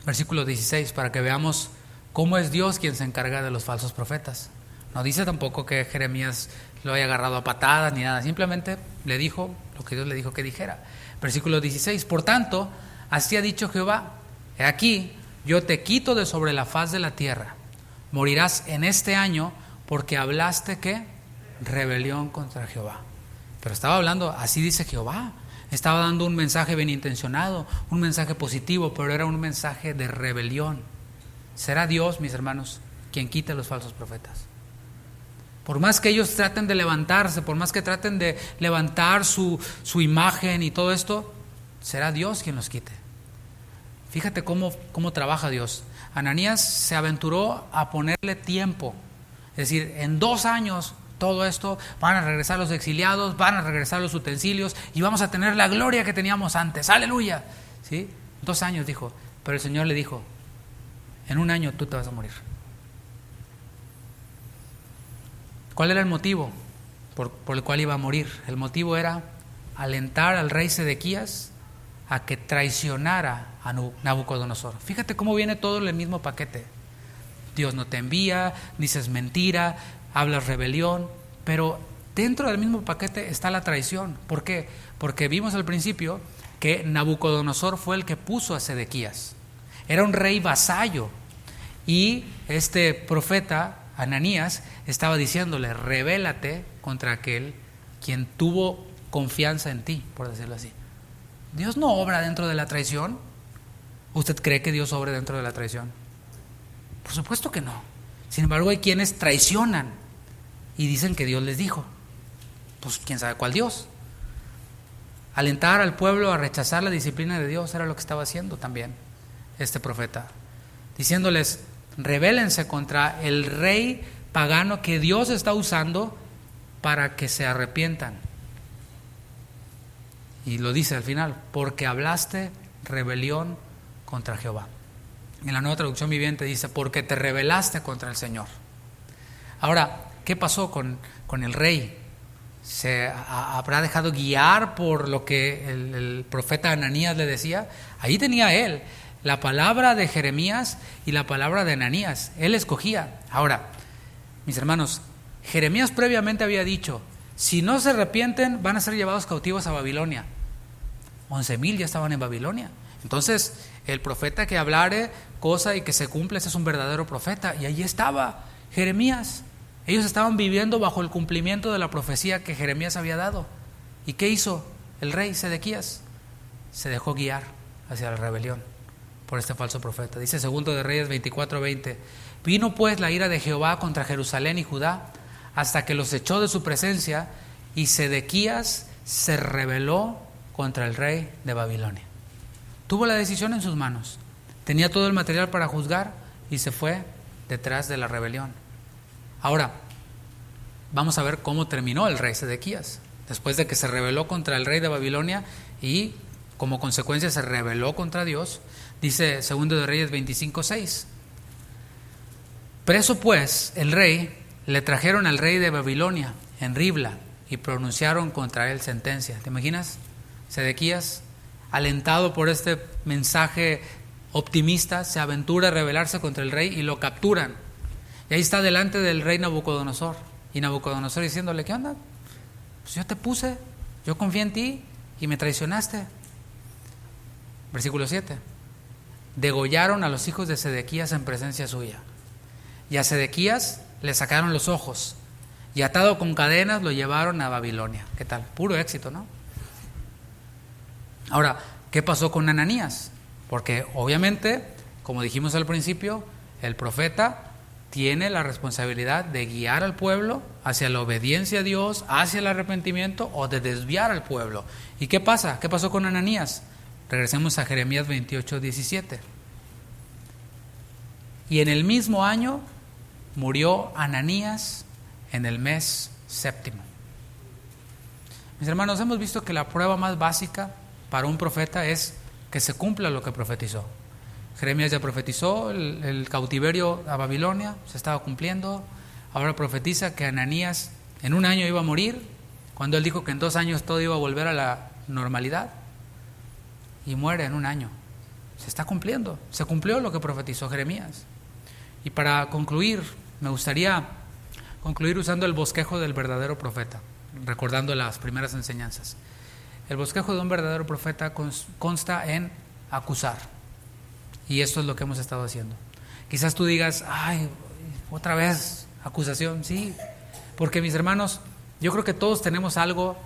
Versículo 16, para que veamos cómo es Dios quien se encarga de los falsos profetas. No dice tampoco que Jeremías lo haya agarrado a patadas ni nada, simplemente le dijo lo que Dios le dijo que dijera. Versículo 16, por tanto, así ha dicho Jehová, he aquí, yo te quito de sobre la faz de la tierra, morirás en este año porque hablaste, ¿qué? Rebelión contra Jehová. Pero estaba hablando, así dice Jehová, estaba dando un mensaje bien intencionado, un mensaje positivo, pero era un mensaje de rebelión. Será Dios, mis hermanos, quien quite a los falsos profetas. Por más que ellos traten de levantarse, por más que traten de levantar su imagen y todo esto, será Dios quien los quite. Fíjate cómo trabaja Dios. Ananías se aventuró a ponerle tiempo. Es decir, en 2 años todo esto, van a regresar los exiliados, van a regresar los utensilios y vamos a tener la gloria que teníamos antes. ¡Aleluya! ¿Sí? 2 años dijo, pero el Señor le dijo, en 1 año tú te vas a morir. ¿Cuál era el motivo por el cual iba a morir? El motivo era alentar al rey Sedequías a que traicionara a Nabucodonosor. Fíjate cómo viene todo en el mismo paquete. Dios no te envía, dices mentira, hablas rebelión, pero dentro del mismo paquete está la traición. ¿Por qué? Porque vimos al principio que Nabucodonosor fue el que puso a Sedequías. Era un rey vasallo y este profeta Ananías estaba diciéndole, rebélate contra aquel quien tuvo confianza en ti, por decirlo así. Dios no obra dentro de la traición. ¿Usted cree que Dios obra dentro de la traición? Por supuesto que no. Sin embargo, hay quienes traicionan y dicen que Dios les dijo. Pues quién sabe cuál Dios. Alentar al pueblo a rechazar la disciplina de Dios era lo que estaba haciendo también este profeta, diciéndoles, rebélense contra el rey pagano que Dios está usando para que se arrepientan. Y lo dice al final, porque hablaste rebelión contra Jehová. En la Nueva Traducción Viviente dice, porque te rebelaste contra el Señor. Ahora, ¿qué pasó con el rey? ¿Se habrá dejado guiar por lo que el profeta Ananías le decía? Ahí tenía él la palabra de Jeremías y la palabra de Ananías. Él escogía. Ahora, mis hermanos, Jeremías previamente había dicho, si no se arrepienten van a ser llevados cautivos a Babilonia. 11,000 ya estaban en Babilonia. Entonces, el profeta que hablare cosa y que se cumpla, ese es un verdadero profeta. Y allí estaba Jeremías. Ellos estaban viviendo bajo el cumplimiento de la profecía que Jeremías había dado. ¿Y qué hizo el rey Sedequías? Se dejó guiar hacia la rebelión por este falso profeta. Dice 2 de Reyes 24:20: vino pues la ira de Jehová contra Jerusalén y Judá, hasta que los echó de su presencia, y Sedequías se rebeló contra el rey de Babilonia. Tuvo la decisión en sus manos, tenía todo el material para juzgar y se fue detrás de la rebelión. Ahora, vamos a ver cómo terminó el rey Sedequías, después de que se rebeló contra el rey de Babilonia y como consecuencia se rebeló contra Dios. Dice 2 de Reyes 25:6: preso pues el rey, le trajeron al rey de Babilonia en Ribla y pronunciaron contra él sentencia. ¿Te imaginas? Sedequías, alentado por este mensaje optimista, se aventura a rebelarse contra el rey y lo capturan. Y ahí está delante del rey Nabucodonosor. Y Nabucodonosor diciéndole: ¿qué onda? Pues yo te puse, yo confié en ti y me traicionaste. Versículo 7: degollaron a los hijos de Sedequías en presencia suya. Y a Sedequías le sacaron los ojos, y atado con cadenas lo llevaron a Babilonia. ¿Qué tal? Puro éxito, ¿no? Ahora, ¿qué pasó con Ananías? Porque obviamente, como dijimos al principio, el profeta tiene la responsabilidad de guiar al pueblo hacia la obediencia a Dios, hacia el arrepentimiento, o de desviar al pueblo. ¿Y qué pasa? ¿Qué pasó con Ananías? Regresemos a Jeremías 28:17. Y en el mismo año murió Ananías en el mes séptimo. Mis hermanos, hemos visto que la prueba más básica para un profeta es que se cumpla lo que profetizó. Jeremías ya profetizó el cautiverio a Babilonia, se estaba cumpliendo. Ahora profetiza que Ananías en un año iba a morir, cuando él dijo que en 2 años todo iba a volver a la normalidad, y muere en un año. Se está cumpliendo, se cumplió lo que profetizó Jeremías. Y para concluir, me gustaría concluir usando el bosquejo del verdadero profeta, recordando las primeras enseñanzas. El bosquejo de un verdadero profeta consta en acusar. Y esto es lo que hemos estado haciendo. Quizás tú digas: ay, otra vez acusación. Sí, porque mis hermanos, yo creo que todos tenemos algo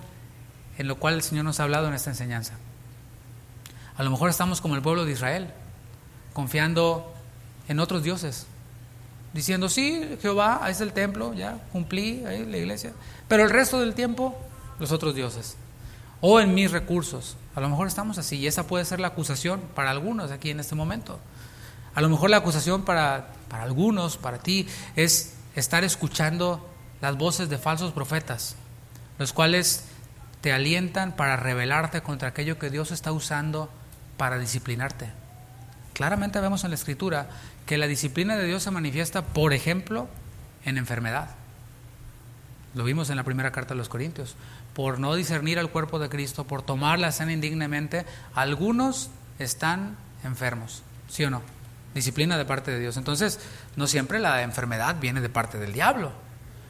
en lo cual el Señor nos ha hablado en esta enseñanza. A lo mejor estamos como el pueblo de Israel, confiando en otros dioses, diciendo: sí, Jehová, ahí es el templo, ya cumplí, ahí la iglesia, pero el resto del tiempo los otros dioses, o en mis recursos. A lo mejor estamos así, y esa puede ser la acusación para algunos aquí en este momento. A lo mejor la acusación para algunos, para ti, es estar escuchando las voces de falsos profetas, los cuales te alientan para rebelarte contra aquello que Dios está usando para disciplinarte. Claramente vemos en la Escritura que la disciplina de Dios se manifiesta, por ejemplo, en enfermedad. Lo vimos en la primera carta de los Corintios. Por no discernir al cuerpo de Cristo, por tomar la cena indignamente, algunos están enfermos, ¿sí o no? Disciplina de parte de Dios. Entonces, no siempre la enfermedad viene de parte del diablo.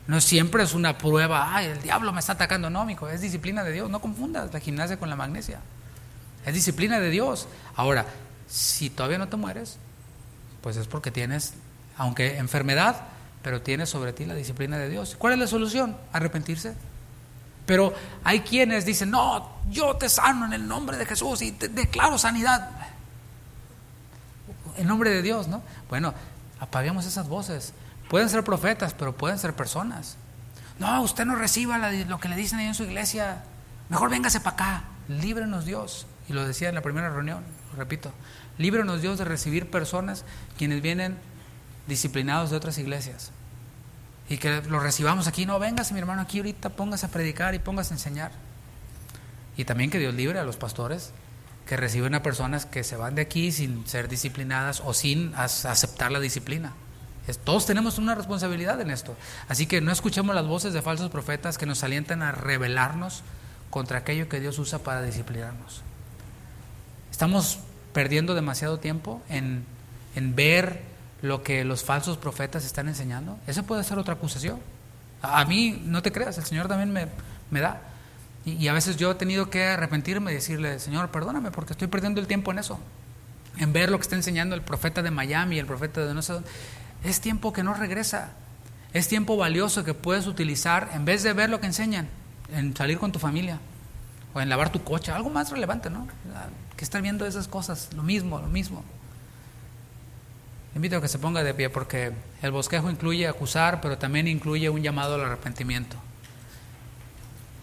No siempre es una prueba: ay, el diablo me está atacando. No, mijo, es disciplina de Dios. No confundas la gimnasia con la magnesia. Es disciplina de Dios. Ahora, si todavía no te mueres, pues es porque tienes, aunque enfermedad, pero tienes sobre ti la disciplina de Dios. ¿Cuál es la solución? Arrepentirse. Pero hay quienes dicen: no, yo te sano en el nombre de Jesús y te declaro sanidad en nombre de Dios, ¿no? Bueno, apaguemos esas voces. Pueden ser profetas, pero pueden ser personas. No, usted no reciba lo que le dicen ahí en su iglesia, mejor véngase para acá. Líbrenos Dios. Y lo decía en la primera reunión, lo repito: líbrenos Dios de recibir personas quienes vienen disciplinados de otras iglesias, y que lo recibamos aquí. No, véngase mi hermano aquí ahorita, póngase a predicar y póngase a enseñar. Y también que Dios libre a los pastores que reciben a personas que se van de aquí sin ser disciplinadas o sin aceptar la disciplina. Todos tenemos una responsabilidad en esto. Así que no escuchemos las voces de falsos profetas que nos alientan a rebelarnos contra aquello que Dios usa para disciplinarnos. Estamos perdiendo demasiado tiempo en ver lo que los falsos profetas están enseñando. Esa puede ser otra acusación. A mí, no te creas, el Señor también me da. Y a veces yo he tenido que arrepentirme y decirle, Señor, perdóname porque estoy perdiendo el tiempo en eso, en ver lo que está enseñando el profeta de Miami, el profeta de no sé dónde. Es tiempo que no regresa, es tiempo valioso que puedes utilizar en vez de ver lo que enseñan, en salir con tu familia o en lavar tu coche, algo más relevante, ¿no? Que estar viendo esas cosas, lo mismo. Invito a que se ponga de pie porque el bosquejo incluye acusar, pero también incluye un llamado al arrepentimiento.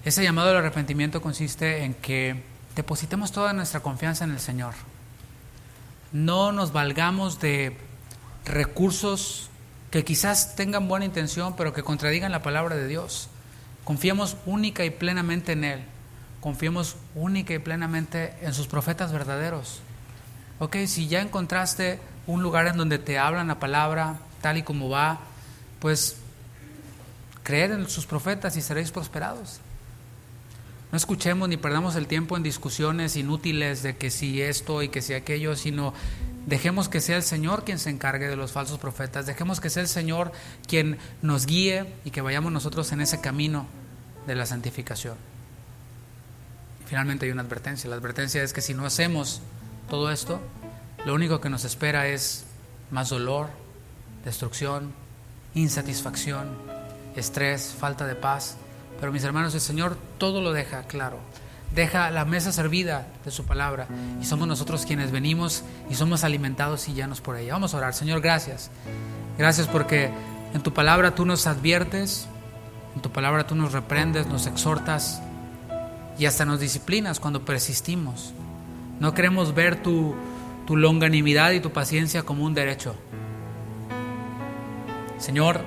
Ese llamado al arrepentimiento consiste en que depositemos toda nuestra confianza en el Señor. No nos valgamos de recursos que quizás tengan buena intención, pero que contradigan la palabra de Dios. Confiemos única y plenamente en Él. Confiemos única y plenamente en sus profetas verdaderos. Ok, si ya encontraste un lugar en donde te hablan la palabra tal y como va, pues creed en sus profetas y seréis prosperados. No escuchemos ni perdamos el tiempo en discusiones inútiles de que si esto y que si aquello, sino dejemos que sea el Señor quien se encargue de los falsos profetas, dejemos que sea el Señor quien nos guíe y que vayamos nosotros en ese camino de la santificación. Y finalmente hay una advertencia. La advertencia es que si no hacemos todo esto, lo único que nos espera es más dolor, destrucción, insatisfacción, estrés, falta de paz. Pero mis hermanos, el Señor todo lo deja claro. Deja la mesa servida de su palabra y somos nosotros quienes venimos y somos alimentados y llenos por ella. Vamos a orar. Señor, gracias. Gracias porque en tu palabra tú nos adviertes, en tu palabra tú nos reprendes, nos exhortas y hasta nos disciplinas cuando persistimos. No queremos ver tu longanimidad y tu paciencia como un derecho. Señor,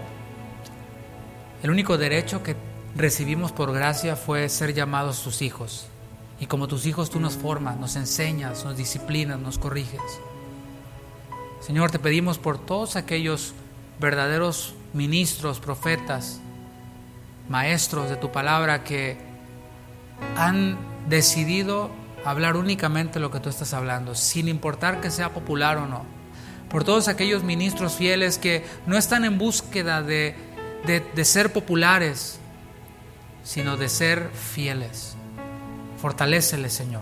el único derecho que recibimos por gracia fue ser llamados tus hijos. Y como tus hijos tú nos formas, nos enseñas, nos disciplinas, nos corriges. Señor, te pedimos por todos aquellos verdaderos ministros, profetas, maestros de tu palabra que han decidido hablar únicamente lo que tú estás hablando, sin importar que sea popular o no. Por todos aquellos ministros fieles que no están en búsqueda de ser populares, sino de ser fieles. Fortalécele, Señor.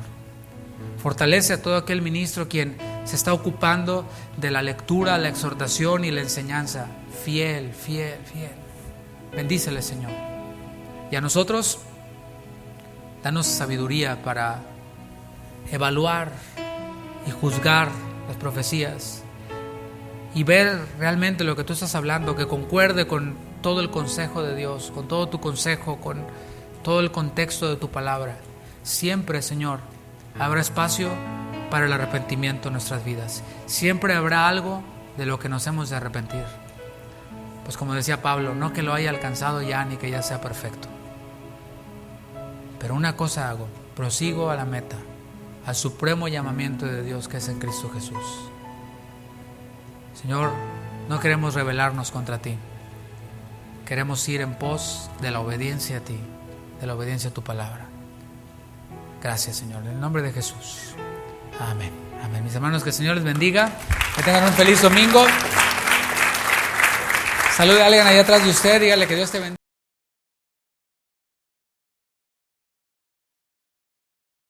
Fortalece a todo aquel ministro quien se está ocupando de la lectura, la exhortación y la enseñanza. Fiel. Bendícele, Señor. Y a nosotros, danos sabiduría para evaluar y juzgar las profecías y ver realmente lo que tú estás hablando, que concuerde con todo el consejo de Dios, con todo tu consejo, con todo el contexto de tu palabra. Siempre, Señor, habrá espacio para el arrepentimiento en nuestras vidas. Siempre habrá algo de lo que nos hemos de arrepentir. Pues como decía Pablo, no que lo haya alcanzado ya ni que ya sea perfecto. Pero una cosa hago, prosigo a la meta, al supremo llamamiento de Dios que es en Cristo Jesús. Señor, no queremos rebelarnos contra ti. Queremos ir en pos de la obediencia a ti, de la obediencia a tu palabra. Gracias, Señor, en el nombre de Jesús. Amén. Amén. Mis hermanos, que el Señor les bendiga. Que tengan un feliz domingo. Salude a alguien allá atrás de usted, dígale que Dios te bendiga.